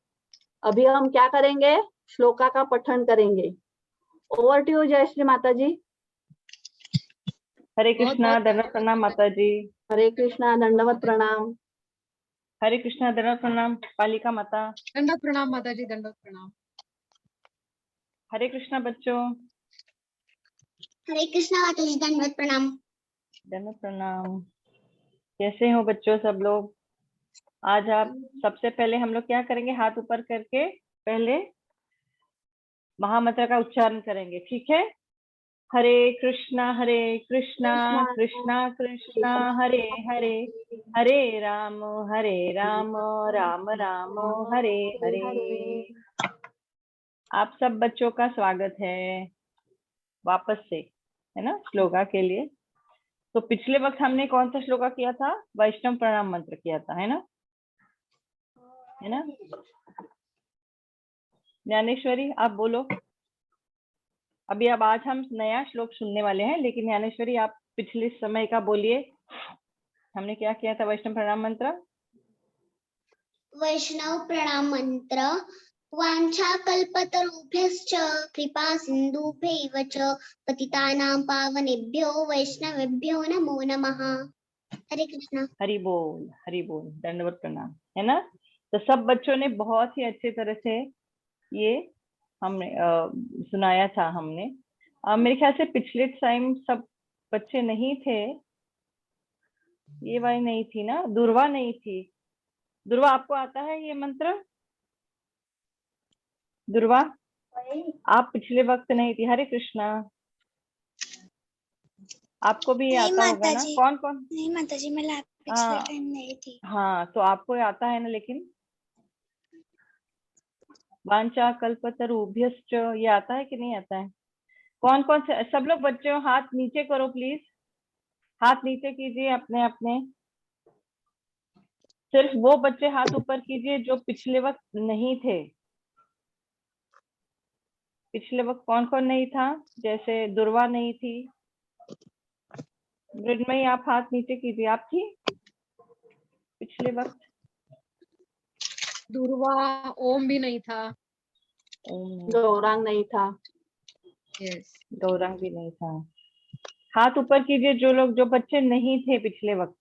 अभी हम क्या करेंगे? श्लोका का पठन करेंगे। ओवर टू यू जयश्री माता जी। हरे कृष्णा, दंडवत प्रणाम माता जी। हरे कृष्णा, दंडवत प्रणाम। हरे कृष्णा, दंडवत प्रणाम पालिका माता। दंडवत प्रणाम माता जी, दंडवत प्रणाम। हरे कृष्णा बच्चों। हरे कृष्णा माता जी, दंडवत प्रणाम। दंडवत प्रणाम। कैसे हो बच्चों सब लोग? आज आप सबसे पहले हम लोग क्या करेंगे, हाथ ऊपर करके पहले महामंत्र का उच्चारण करेंगे, ठीक है? हरे कृष्णा कृष्णा कृष्णा हरे हरे, हरे राम राम राम हरे हरे। आप सब बच्चों का स्वागत है वापस से, है ना, श्लोका के लिए। तो पिछले वक्त हमने कौन सा श्लोका किया था? वैष्णव प्रणाम मंत्र किया था, है ना? ज्ञानेश्वरी आप बोलो। अभी अब आज हम नया श्लोक सुनने वाले हैं, लेकिन ज्ञानेश्वरी आप पिछले समय का बोलिए, हमने क्या किया था वैष्णव प्रणाम मंत्र? वैष्णव प्रणाम मंत्र। वाञ्छाकल्पतरुभ्यश्च कृपा सिन्धुभ्यैव च पतितानां पावनेभ्यो वैष्णवेभ्यो नमो नमः। हरे कृष्णा। हरि बोल, दंडवत प्रणाम, है ना? तो सब बच्चों ने बहुत ही अच्छे तरह से ये हमने सुनाया था। हमने मेरे ख्याल से पिछले टाइम सब बच्चे नहीं थे, ये वाली नहीं थी ना, दुर्वा नहीं थी। दुर्वा आपको आता है ये मंत्र? दुर्वा आप पिछले वक्त नहीं थी। हरे कृष्णा, आपको भी ये आता होगा ना? कौन कौन? नहीं माताजी, मैं पिछले टाइम नहीं थी। हाँ, तो आपको ये आता है ना। लेकिन वांछा कल्पतरुभ्यश्च ये आता है कि नहीं आता है? कौन कौन से? सब लोग बच्चों हाथ नीचे करो प्लीज, हाथ नीचे कीजिए अपने अपने। सिर्फ वो बच्चे हाथ ऊपर कीजिए जो पिछले वक्त नहीं थे। पिछले वक्त कौन कौन नहीं था? जैसे दुर्वा नहीं थी, मृण्मयी आप हाथ नीचे कीजिए, आप थी पिछले वक्त? दुर्वा, ओम भी नहीं था। ओम नहीं, गौरांग नहीं था। यस, गौरांग भी नहीं था। हाथ ऊपर कीजिए जो लोग, जो बच्चे नहीं थे पिछले वक्त।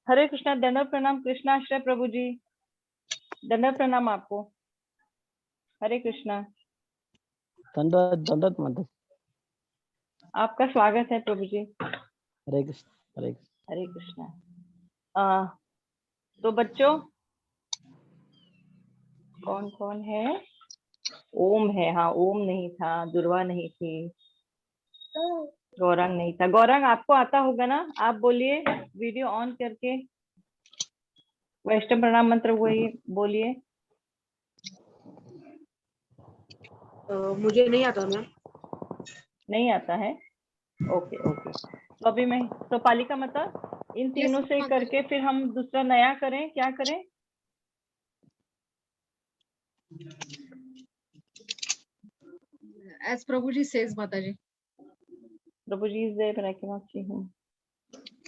हरे कृष्णा, दंडवत प्रणाम कृष्णाश्रय प्रभु जी, दंडवत प्रणाम आपको। हरे कृष्णा, दंडवत माता। आपका स्वागत है प्रभु जी। हरे कृष्ण हरे कृष्ण। हरे कृष्णा। तो बच्चों कौन कौन है? ओम है, हाँ, ओम नहीं था, दुर्वा नहीं थी, गौरांग नहीं था। गौरांग आपको आता होगा ना? आप बोलिए वीडियो ऑन करके, वैष्णव प्रणाम मंत्र वही बोलिए। मुझे नहीं आता मैम। नहीं आता है? Okay okay. तो अभी मैं तो पालिका माता इन तीनों से करके फिर हम दूसरा नया करें, क्या करें? एज प्रभु जी सेज माता जी। प्रभु जी जय, मैं की हूँ।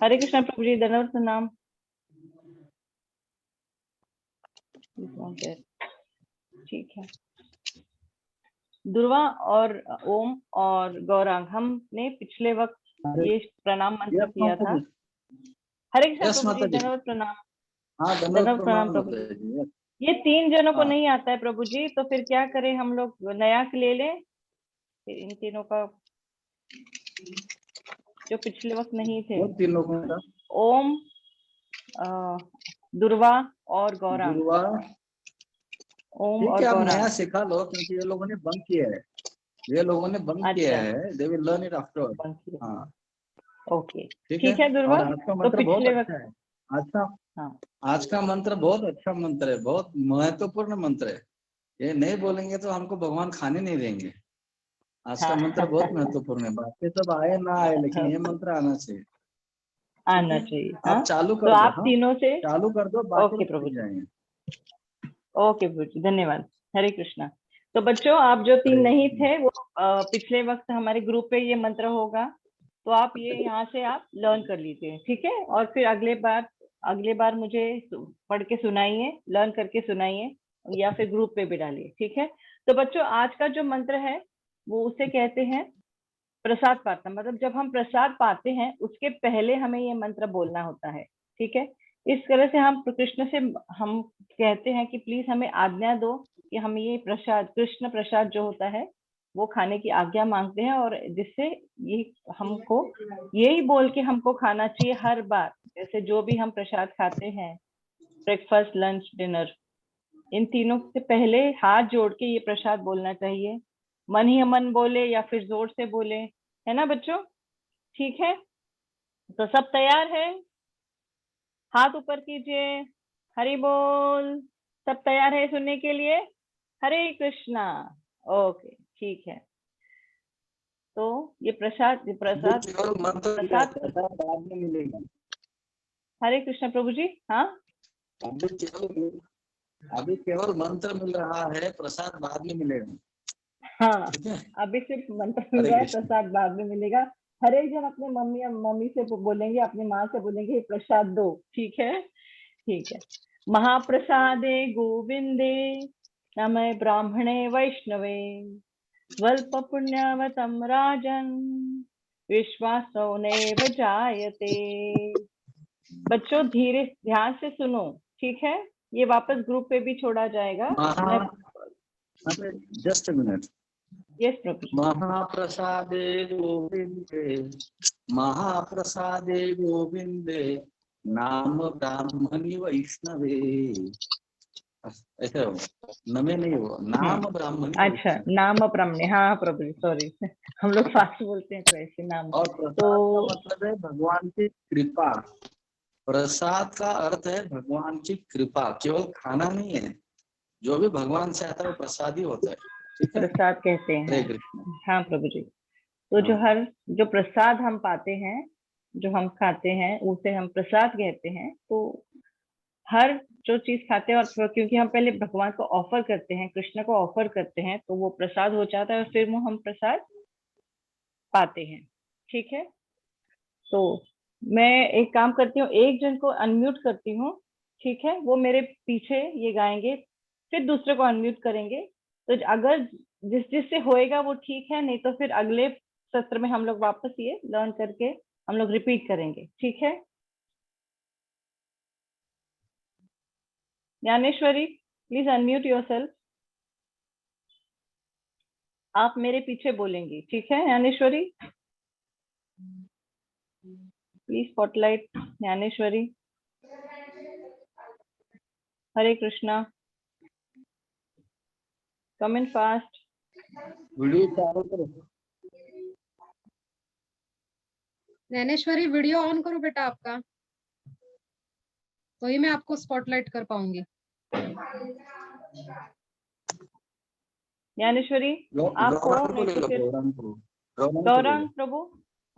हरे कृष्णा प्रभु जी, दंडवत प्रणाम। ठीक है। दुर्वा और ओम और गौरांग हमने पिछले वक्त ये प्रणाम मंत्र किया था। हरे कृष्णा प्रभु जी, दंडवत प्रणाम। हाँ, दंडवत प्रणाम प्रभु जी। ये तीन जनों को नहीं आता है प्रभु जी, तो फिर क्या करें? हम लोग नया ले लें फिर इन तीनों का, जो पिछले वक्त नहीं थे। तीन लोगों का ओम, दुर्वा और गौरांग। दुर्वा, ओम ठीक और है, आप गौरांग। नया सिखा लो, क्योंकि ये लोगों ने बंद किया है, ये लोगों ने बंद किया अच्छा, है। They will learn it after. बंद किया। हाँ, ओके, ठीक है दुर्वा। और आज का तो मंत्र बहुत पिछले वक्त, अच्छा है। आज का हाँ, आज का मंत्र बहुत अच्छा मंत्र है, बहुत महत्वपूर्ण मंत्र है। ये नहीं बोलेंगे तो हमको भगवान खाने नहीं देंगे। आज का मंत्र बहुत महत्वपूर्ण है। बाकी सब आए ना आए, लेकिन ये मंत्र आना चाहिए। आना चाहिए। आप हाँ, चालू तो कर दो। आप हाँ, तीनों से। चालू कर दो, बाकी ओके लोग प्रभु सीख जी, जाएंगे। ओके प्रभु जी, धन्यवाद। हरे कृष्णा। तो बच्चों आप जो तीन नहीं थे वो पिछले वक्त हमारे ग्रुप पे ये मंत्र होगा, तो आप ये यहाँ से आप लर्न कर लीजिए, ठीक है? और फिर अगले बार मुझे पढ़ के सुनाइए, लर्न करके सुनाइए, या फिर ग्रुप पे भी डालिए, ठीक है? तो बच्चों आज का जो मंत्र है वो उसे कहते हैं प्रसाद पात्र। मतलब जब हम प्रसाद पाते हैं उसके पहले हमें ये मंत्र बोलना होता है, ठीक है? इस तरह से हम कृष्ण से हम कहते हैं कि प्लीज हमें आज्ञा दो कि हम ये प्रसाद, कृष्ण प्रसाद जो होता है वो खाने की आज्ञा मांगते हैं, और जिससे ये हमको यही बोल के हमको खाना चाहिए हर बार। जैसे जो भी हम प्रसाद खाते हैं, ब्रेकफास्ट, लंच, डिनर, इन तीनों से पहले हाथ जोड़ के ये प्रसाद बोलना चाहिए। मन ही मन बोले या फिर जोर से बोले, है ना बच्चों? ठीक है, तो सब तैयार है? हाथ ऊपर कीजिए। हरि बोल। सब तैयार है सुनने के लिए? हरे कृष्णा। ओके, ठीक है। तो ये प्रसाद केवल मंत्र प्रसाद प्रसाद बाद में मिलेगा। हरे कृष्णा प्रभु जी। हाँ, अभी केवल मंत्र मिल रहा है, प्रसाद बाद में मिलेगा। हाँ, ठीक है, अभी सिर्फ मंत्र मिल हरे रहा है, कृष्ण। प्रसाद बाद में मिलेगा। हर एक जन अपने मम्मी से बोलेंगे, अपनी माँ से बोलेंगे, ये प्रसाद दो। ठीक है, ठीक है। महाप्रसादे गोविंदे नमः ब्राह्मणे वैष्णवे स्वल्प पुण्यवतम राजन विश्वासो नैव जायते। बच्चों धीरे ध्यान से सुनो, ठीक है? ये वापस ग्रुप पे भी छोड़ा जाएगा। Just minute. यस प्रभु जी। महाप्रसादे गोविंदे नाम ब्राह्मणी वैष्णवे। ऐसे हो, नमे नहीं हो, नाम ब्राह्मणी अच्छा, वैष्णवे। नाम ब्राह्मणे। हाँ प्रभु जी, सॉरी हम लोग फास्ट बोलते हैं तो ऐसे नाम। और प्रसाद तो का मतलब है भगवान की कृपा। प्रसाद का अर्थ है भगवान की कृपा, केवल खाना नहीं है। जो भी भगवान से आता है वो प्रसाद ही होता है। ठीक है, प्रसाद कहते हरे हैं। कृष्ण। हाँ प्रभु जी। तो जो प्रसाद हम पाते हैं, जो हम खाते हैं, उसे हम प्रसाद कहते हैं। तो हर जो चीज खाते हैं, और क्योंकि हम पहले भगवान को ऑफर करते हैं, कृष्ण को ऑफर करते हैं, तो वो प्रसाद हो जाता है और फिर वो हम प्रसाद पाते हैं। ठीक है, तो मैं एक काम करती हूँ, एक जन को अनम्यूट करती हूँ। ठीक है, वो मेरे पीछे ये गाएंगे, फिर दूसरे को अनम्यूट करेंगे। तो अगर जिससे होएगा वो ठीक है, नहीं तो फिर अगले सत्र में हम लोग वापस ये लर्न करके हम लोग रिपीट करेंगे। ठीक है, ज्ञानेश्वरी प्लीज अनम्यूट योरसेल्फ। आप मेरे पीछे बोलेंगी, ठीक है Dnyaneshwari? Please spotlight Dnyaneshwari. Hare Krishna, come in fast. Video चालू करो। ज्ञानेश्वरी वीडियो ऑन करो बेटा आपका, तो ही मैं आपको स्पॉटलाइट कर पाऊंगी। ज्ञानेश्वरी आपको नहीं तो फिर गौरांग प्रभु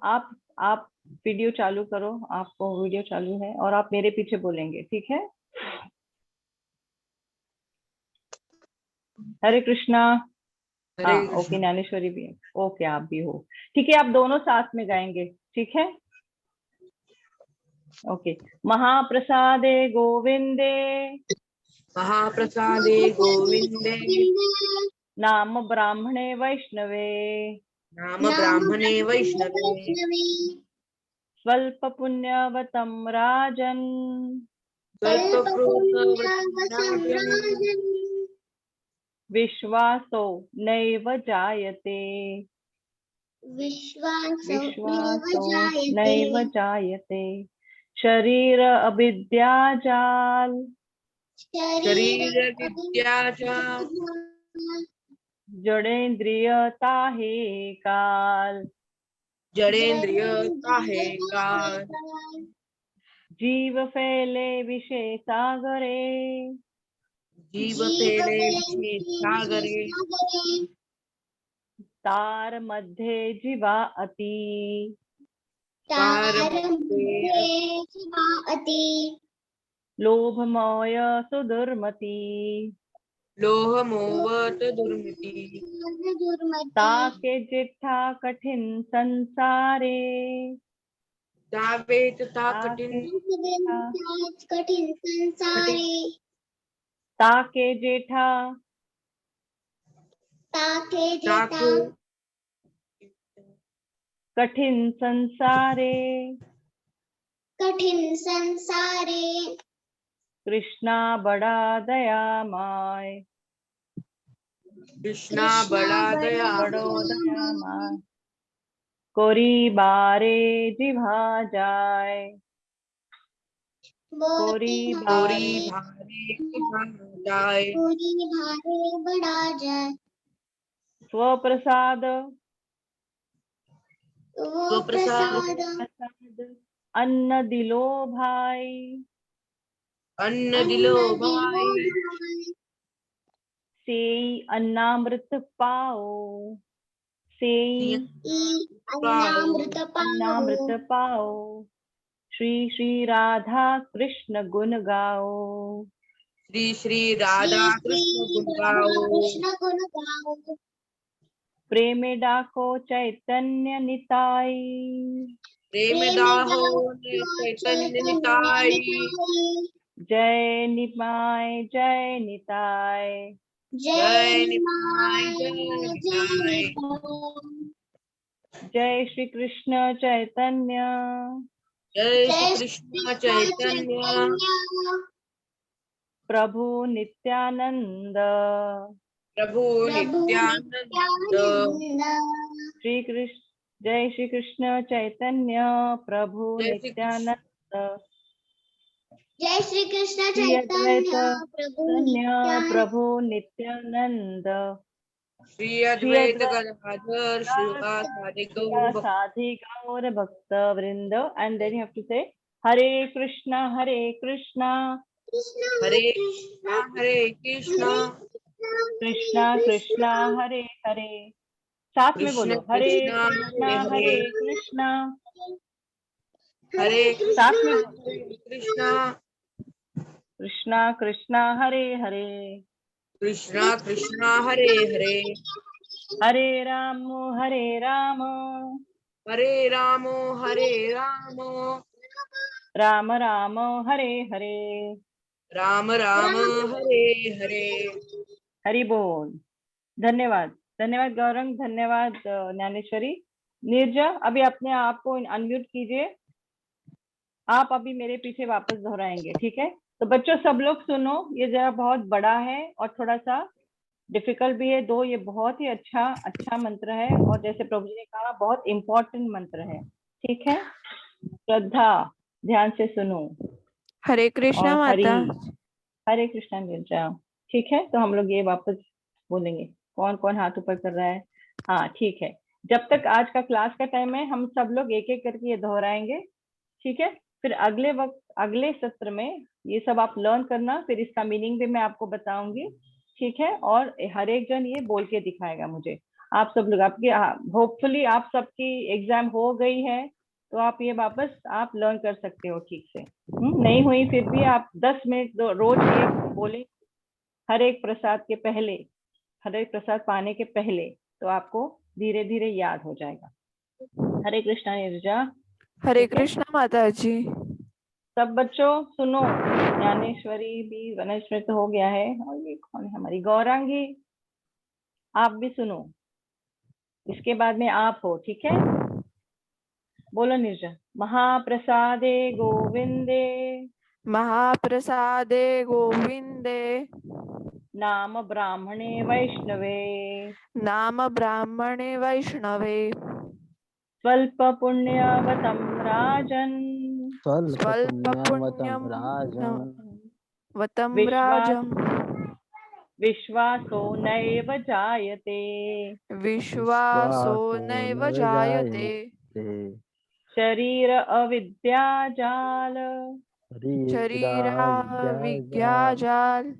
आप वीडियो चालू करो। आपको वीडियो चालू है और आप मेरे पीछे बोलेंगे, ठीक है? हरे कृष्णा। हाँ ओके, ज्ञानेश्वरी भी है। ओके, आप भी हो। ठीक है, आप दोनों साथ में गाएंगे, ठीक है? ओके। महाप्रसादे गोविंदे महाप्रसादे गोविंदे नाम ब्राह्मणे वैष्णवे नाम ब्राह्मणे वैष्णवे स्वल्प पुण्यवतम राजन विश्वासो नैव जायते। विश्वासो नैव जायते। शरीर अविद्याजाल शरीर विद्याचा जड़ेन्द्रियता है काल। जड़ेन्द्रिय काहे काल। जीव फैले विषय सागरे जीव फैले विषय सागरे तार मध्य जीवा अति। लोभ मोय सुदुर्मति लोह मोवत दुर्मति। ताके जिठा कठिन संसारे दावे तथा कठिन ताके जेठा ताकु कठिन संसारे कृष्णा बड़ा दयामय। कृष्णा बड़ा दया बड़ो दयामान, कोरी बारे जिभा जाय, कोरी गोरी बारे भारी जाए, पूरी भारे बढ़ा जाए, स्वप्रसाद वो वो प्रसाद प्रसाद अन्न दिलो भाई, अन्न दिलो अन्न दिलो भाई, भाई, सेई अन्नामृत पाओ, सेई अन्नामृत पाओ, अन्नामृत पाओ, श्री श्री राधा कृष्ण गुण गाओ, श्री श्री राधा श्री कृष्ण श्री गुण राधा गाओ, कृष्ण गुण गाओ, प्रेम डाको चैतन्य निताई, प्रेम प्रेम दाहो दाहो ने चैतन्य चैतन्य निताई, निताई, जय निमाय जय निताय, जय जय निताय निताय जय जय निताय, निताय, जय श्री कृष्ण चैतन्य, जय श्री जय कृष्ण कृष्ण चैतन्य, चैतन्य, प्रभु नित्यानंद, प्रभु प्रभु नित्यानंद, नित्यानंद, श्री कृष्ण जय श्री कृष्ण चैतन्य प्रभु जय श्री कृष्ण नित्यानंद, जय श्री कृष्ण श्री अद्वैत चैतन्य प्रभु चैतन्य नित्यानंद, प्रभु नित्यानंद, श्री श्री अद्वैत अद्वैत गदाधर श्रीवासादि गौर भक्त, साधि गौर भक्त वृंद, and then you have to say Hare Krishna Krishna हरे कृष्ण हरे कृष्णा, कृष्णा कृष्णा हरे हरे, साथ में कृष्ण बोलो हरे कृष्णा कृष्णा हरे हरे, हरे कृष्णा, हरे साथ में कृष्ण बोलो हरे कृष्णा, कृष्णा कृष्णा हरे हरे, कृष्णा कृष्णा हरे हरे, हरे राम हरे राम, हरे रामो हरे रामो, राम राम हरे हरे, राम राम हरे हरे। हरि बोल। धन्यवाद धन्यवाद गौरंग, धन्यवाद ज्ञानेश्वरी। नीरजा अभी अपने आप को अनम्यूट कीजिए, आप अभी मेरे पीछे वापस दोहराएंगे, ठीक है? तो बच्चों सब लोग सुनो, ये जरा बहुत बड़ा है और थोड़ा सा डिफिकल्ट भी है, दो ये बहुत ही अच्छा मंत्र है, और जैसे प्रभु जी ने कहा बहुत इंपॉर्टेंट मंत्र है, ठीक है? श्रद्धा, ध्यान से सुनो। हरे कृष्णा और माता। हरे कृष्णा नीरजा, ठीक है? तो हम लोग ये वापस बोलेंगे। कौन कौन हाथ ऊपर कर रहा है? हाँ ठीक है। जब तक आज का क्लास का टाइम है हम सब लोग एक एक करके ये दोहराएंगे, ठीक है? फिर अगले सत्र में ये सब आप लर्न करना, फिर इसका मीनिंग भी मैं आपको बताऊंगी, ठीक है? और हर एक जन ये बोल के दिखाएगा मुझे। आप सब लोग, आपकी होपफुली आप सबकी एग्जाम हो गई है, तो आप ये वापस आप लर्न कर सकते हो ठीक से। नहीं हुई फिर भी आप 10 मिनट रोज एक बोले हर एक प्रसाद के पहले, हर एक प्रसाद पाने के पहले, तो आपको धीरे धीरे याद हो जाएगा। हरे कृष्णा नीरजा। हरे ठीक है? कृष्णा माता जी। सब बच्चों सुनो, ज्ञानेश्वरी भी, वनेश्वरी तो हो गया है, और ये कौन है? हमारी गौरांगी, आप भी सुनो, इसके बाद में आप हो, ठीक है? बोलो नीरजा। महाप्रसादे गोविंदे, महाप्रसादे गोविंदे, नाम ब्राह्मणे वैष्णवे, नाम ब्राह्मणे वैष्णवे, स्वल्प पुण्यवतं राजन् स्वल्प पुण्यम वतम विश्वास राजम, विश्वासो नैव जायते, विश्वासो नैव जायते, शरीर अविद्याजाल, शरीरा विज्ञाजाल,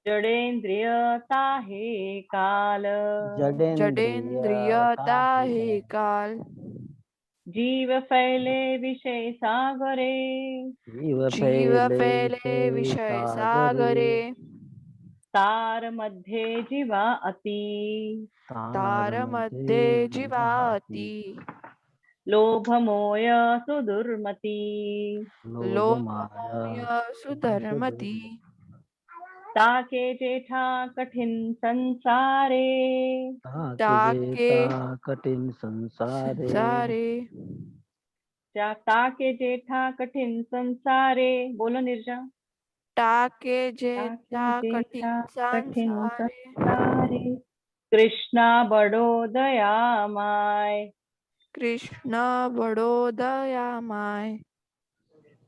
जड़ेन्द्रियता हे काल, जडेन्द्रियता हे काल, जीव फैले विषय सागरे, जीव फैले विषय सागरे, तार मध्ये जीवा अति, तार मध्ये जीवाति, लोभ मोय सुदुर्मति, लोभमोय सुधर्मति, ताके जेठा कठिन संसारे, ताके कठिन संसारे सारे, ताके जेठा कठिन संसारे, बोलो निर्जा। टाके जेता कठिन कठिन संसारे संसारे कृष्णा बड़ो दयामय कृष्ण बड़ो दयामय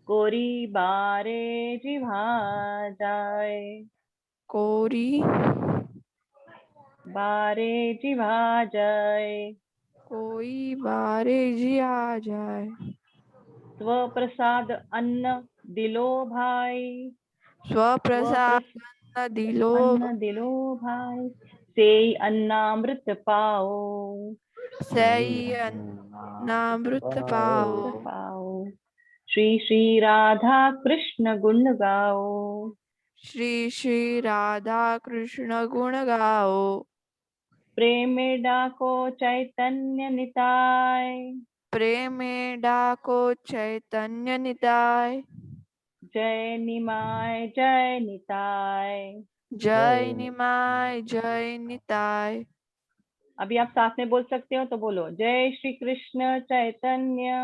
कोरी बारे जिभा जाय कोरी बारे जिभा जाय कोई बारे जी आ जाए स्वप्रसाद अन्न दिलो भाई स्वप्रसाद न दिलो अन्न दिलो भाई से अन्नामृत पाओ सही नामृत पाओ पाओ श्री श्री राधा कृष्ण गुण गाओ श्री श्री राधा कृष्ण गुण गाओ प्रेम डाको चैतन्य निताय प्रेम डाको चैतन्य निताय जय निमाय जय निताय जय निमाय जय निताय अभी आप साथ में बोल सकते हो तो बोलो जय श्री कृष्ण चैतन्य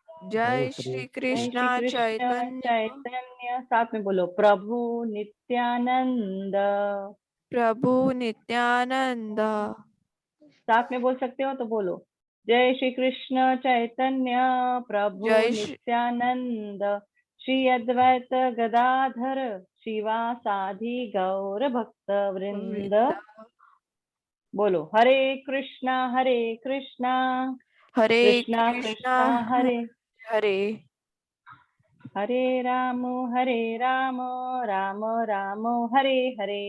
जय श्री जय कृष्ण श्री कृष्ण चैतन्य चैतन्य साथ में बोलो प्रभु नित्यानंद प्रभु नित्यानंद साथ में बोल सकते हो तो बोलो जय श्री कृष्ण चैतन्य प्रभु जय श्री नित्यानंद श्री अद्वैत गदाधर शिवासादि गौर भक्त वृंद बोलो हरे कृष्णा कृष्णा हरे कृष्णा कृष्णा हरे हरे हरे राम राम राम हरे हरे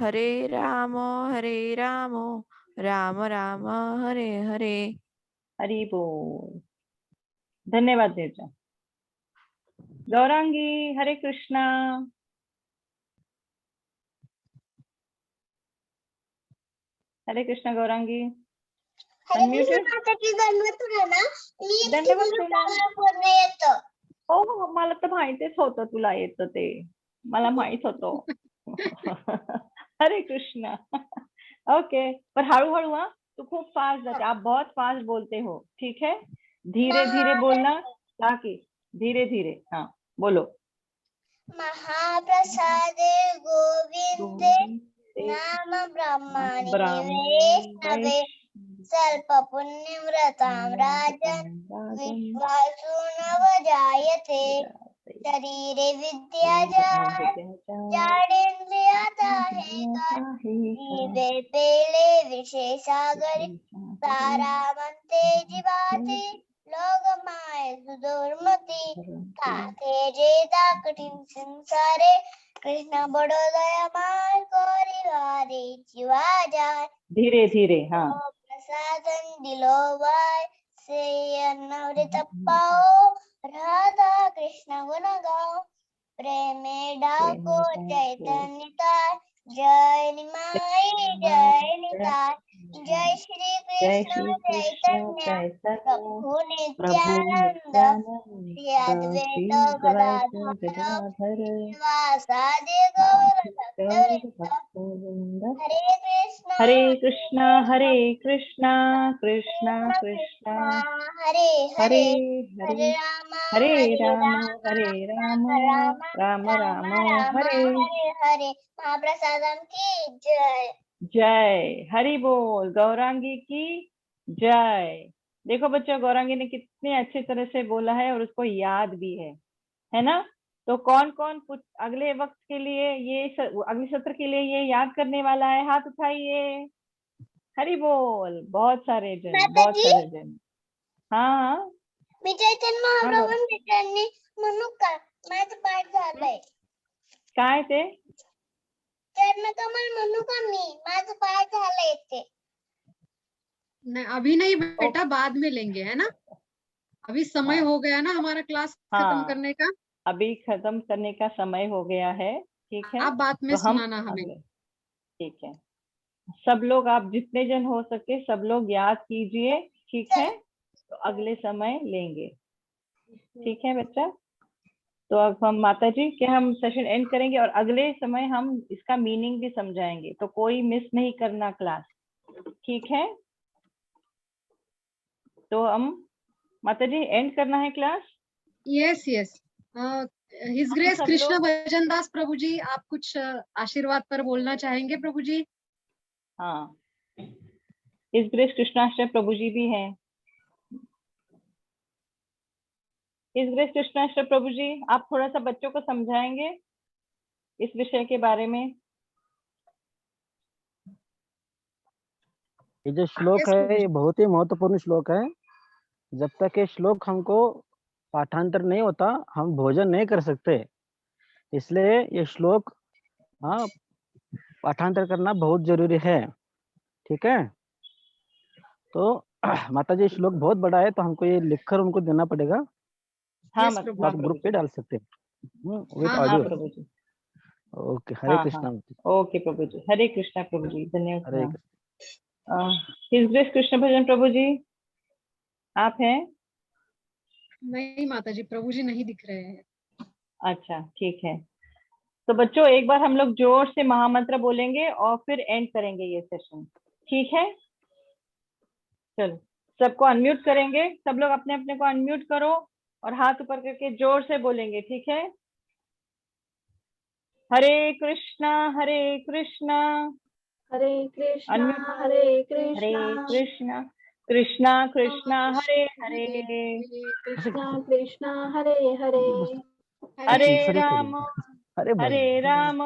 हरे राम राम राम हरे हरे हरि बोल धन्यवाद देवजा गौरांगी हरे कृष्णा हरे कृष्णा गौरांगी हरे कृष्ण Unmuted? माताची दंडवत ना मी दंडवत तुला पूर्ण येतं हो मला तर माहितीच होतं तुला येतं ते मला माहित होतं हरे कृष्णा ओके पर हळूहळू हाँ तू खूब फास्ट जाते आप बहुत फास्ट बोलते हो ठीक है धीरे धीरे बोलना ताकि धीरे धीरे हाँ बोलो महाप्रसादे गोविंदे नाम ब्रह्मणि वैष्णवे स्वल्प पुण्यव्रतां राजन् विद्वांसो नव जायते शरीरे विद्या जाडेन्द्रियाता है जीवे पेले विषय सागर तारामन्ते जीवाते लोग माय सुदुर्मति काथे जेता कठिन संसारे कृष्ण बड़ो दयामय कोरी वारे जीवा जाय धीरे धीरे हाँ प्रसादन दिलो वाय से अन्नवृत पाओ राधा कृष्ण गुण गाओ प्रेमे डाको चैतन्यता जय निमाय जय निताय जय श्री कृष्ण चैतन्य प्रभु नित्यानंद श्री अद्वैत गदाधर शिवासादि गौर भक्तवृंद हरे कृष्ण कृष्णा कृष्णा कृष्णा हरे हरे हरे हरे हरे राम राम राम राम हरे हरे हरे महाप्रसादम की जय जय हरि बोल गौरांगी की जय देखो बच्चों गौरांगी ने कितने अच्छे तरह से बोला है और उसको याद भी है ना तो कौन कौन अगले वक्त के लिए ये अगले सत्र के लिए ये याद करने वाला है हाथ उठाइए हरि बोल बहुत सारे जन हाँ मी चैतन्य महाप्रभूंनी म्हणू का माझं पाठ झालंय काय ते चरण कमल म्हणू का मी माझं पाठ झालंय ते नहीं अभी नहीं बेटा बाद में लेंगे है ना अभी समय हो गया ना हमारा क्लास खत्म करने का अभी खत्म करने का समय हो गया है ठीक है आप बाद में तो हम सुनाना हमें ठीक है सब लोग आप जितने जन हो सके सब लोग याद कीजिए ठीक है तो अगले समय लेंगे ठीक है बच्चा तो अब हम माता जी के हम सेशन एंड करेंगे और अगले समय हम इसका मीनिंग भी समझाएंगे तो कोई मिस नहीं करना क्लास ठीक है तो हम माता जी एंड करना है क्लास यस हिज ग्रेस सब कृष्ण लोग- भजन दास प्रभु जी, आप कुछ आशीर्वाद पर बोलना चाहेंगे प्रभु जी? हाँ, इस ग्रेस कृष्णाश्रय प्रभु जी भी हैं। इस ग्रेस कृष्णाश्रय प्रभु जी, आप थोड़ा सा बच्चों को समझाएंगे इस विषय के बारे में? ये जो श्लोक Yes, है प्रभु ये जी। बहुत ही महत्वपूर्ण श्लोक है। जब तक ये श्लोक हमको पाठांतर नहीं होता हम भोजन नहीं कर सकते। इसलिए ये श्लोक हाँ पाठांतर करना बहुत जरूरी है। ठीक है, तो माता जी श्लोक बहुत बड़ा है तो हमको ये लिखकर उनको देना पड़ेगा। हाँ Yes, प्रभु तो आप जी। ग्रुप पे डाल सकते हैं विद हाँ, हाँ ऑडियो। प्रभु जी, ओके, हरे हाँ कृष्णा। हाँ, ओके प्रभु जी, हरे कृष्णा प्रभु जी, हरे धन्यवाद। कृष्णा। हिज ग्रेस कृष्ण भजन प्रभु जी, आप हैं? नहीं माता जी, प्रभु जी नहीं दिख रहे हैं। अच्छा, ठीक है। तो बच्चों एक बार हम लोग जोर से महामंत्र बोलेंगे और फिर एंड करेंगे ये सेशन, ठीक है? चलो, सबको अनम्यूट करेंगे, सब लोग अपने अपने को अनम्यूट करो और हाथ ऊपर करके जोर से बोलेंगे, ठीक है? हरे कृष्णा कृष्णा अनम्यूट, हरे हरे कृष्णा कृष्णा कृष्णा हरे हरे, कृष्णा कृष्णा हरे हरे, हरे हरे राम हरे हरे राम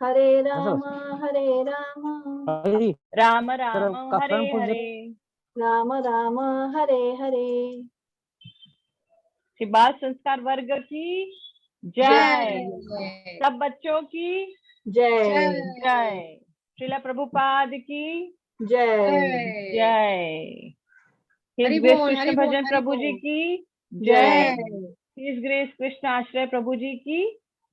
हरे राम हरे राम, हरे राम राम का हरे फ्रंट पोज हरे। राम राम हरे हरे। श्री बाल संस्कार वर्ग की जय, सब बच्चों की जय जय, श्रीला प्रभुपाद की जय जय, हरि हिज ग्रेस बोल, कृष्ण हरि बोल, भजन हरि प्रभु जी बोल। की जय जय, हिज ग्रेस कृष्ण आश्रय प्रभु जी की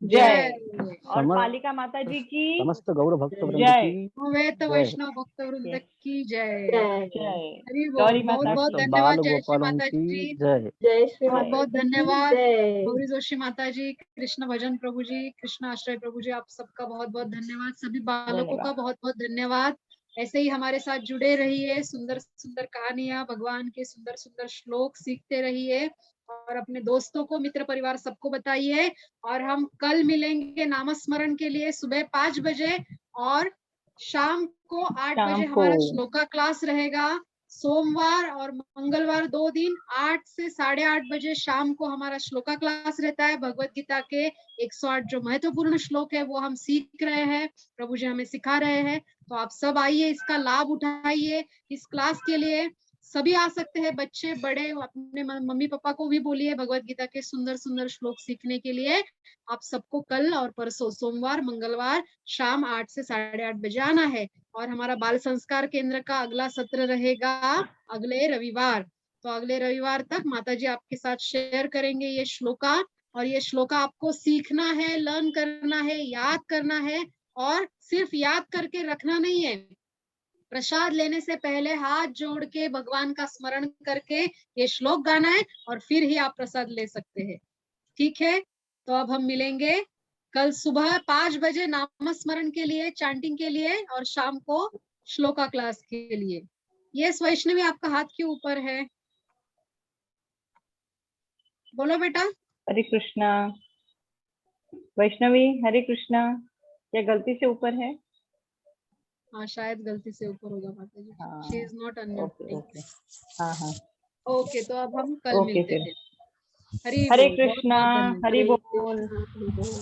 जय। जय, और समस्त पालिका माता जी की समस्त गौर भक्त वृंद जय। की वेद जय। वैष्णव भक्त वृंद की जय। जय जय, हरि गौरी बोल, माता बहुत बहुत समस्त की बाल धन्यवाद। जय श्री गोपालों माता की जी, जय। जय श्री बहुत माता बहुत की धन्यवाद। जय। गौरी जोशी माता जी, कृष्ण भजन प्रभु जी, कृष्ण आश्रय प्रभु जी, आप सबका बहुत बहुत धन्यवाद। सभी बालकों का धन्यवाद। बहुत बहुत धन्यवाद। ऐसे ही हमारे साथ जुड़े रहिए, सुंदर सुंदर कहानियां, भगवान के सुंदर सुंदर श्लोक सीखते रहिए और अपने दोस्तों को, मित्र परिवार सबको बताइए। और हम कल मिलेंगे नामस्मरण के लिए सुबह 5 बजे और शाम को 8 शाम बजे को हमारा श्लोका क्लास रहेगा। सोमवार और मंगलवार 2 दिन 8 से 8:30 बजे शाम को हमारा श्लोका क्लास रहता है। भगवत गीता के 108 जो महत्वपूर्ण श्लोक है वो हम सीख रहे हैं, प्रभु जी हमें सिखा रहे हैं। तो आप सब आइए, इसका लाभ उठाइए। इस क्लास के लिए सभी आ सकते हैं, बच्चे बड़े, अपने मम्मी पापा को भी बोलिए भगवत गीता के सुंदर सुंदर श्लोक सीखने के लिए। आप सबको कल और परसों सोमवार मंगलवार शाम 8 से 8:30 बजे आना है। और हमारा बाल संस्कार केंद्र का अगला सत्र रहेगा अगले रविवार। तो अगले रविवार तक माताजी आपके साथ शेयर करेंगे ये श्लोका। और ये श्लोका आपको सीखना है, लर्न करना है, याद करना है। और सिर्फ याद करके रखना नहीं है, प्रसाद लेने से पहले हाथ जोड़ के भगवान का स्मरण करके ये श्लोक गाना है और फिर ही आप प्रसाद ले सकते हैं। ठीक है, तो अब हम मिलेंगे कल सुबह 5 बजे नामस्मरण के लिए, चैंटिंग के लिए, और शाम को श्लोका क्लास के लिए। ये वैष्णवी आपका हाथ के ऊपर है, बोलो बेटा। हरे कृष्णा। वैष्णवी हरे कृष्णा, क्या गलती से ऊपर है? हाँ शायद गलती से ऊपर होगा माता जी। हाँ, she is not okay unmuting. Okay, हाँ हाँ, ओके, तो अब हम कल ओके मिलते फिर। हैं। हरि हरे बोल, बहुत कृष्णा, बहुत धन्यवाद। हरि हरे बोल। कृष्णा हरे बोल।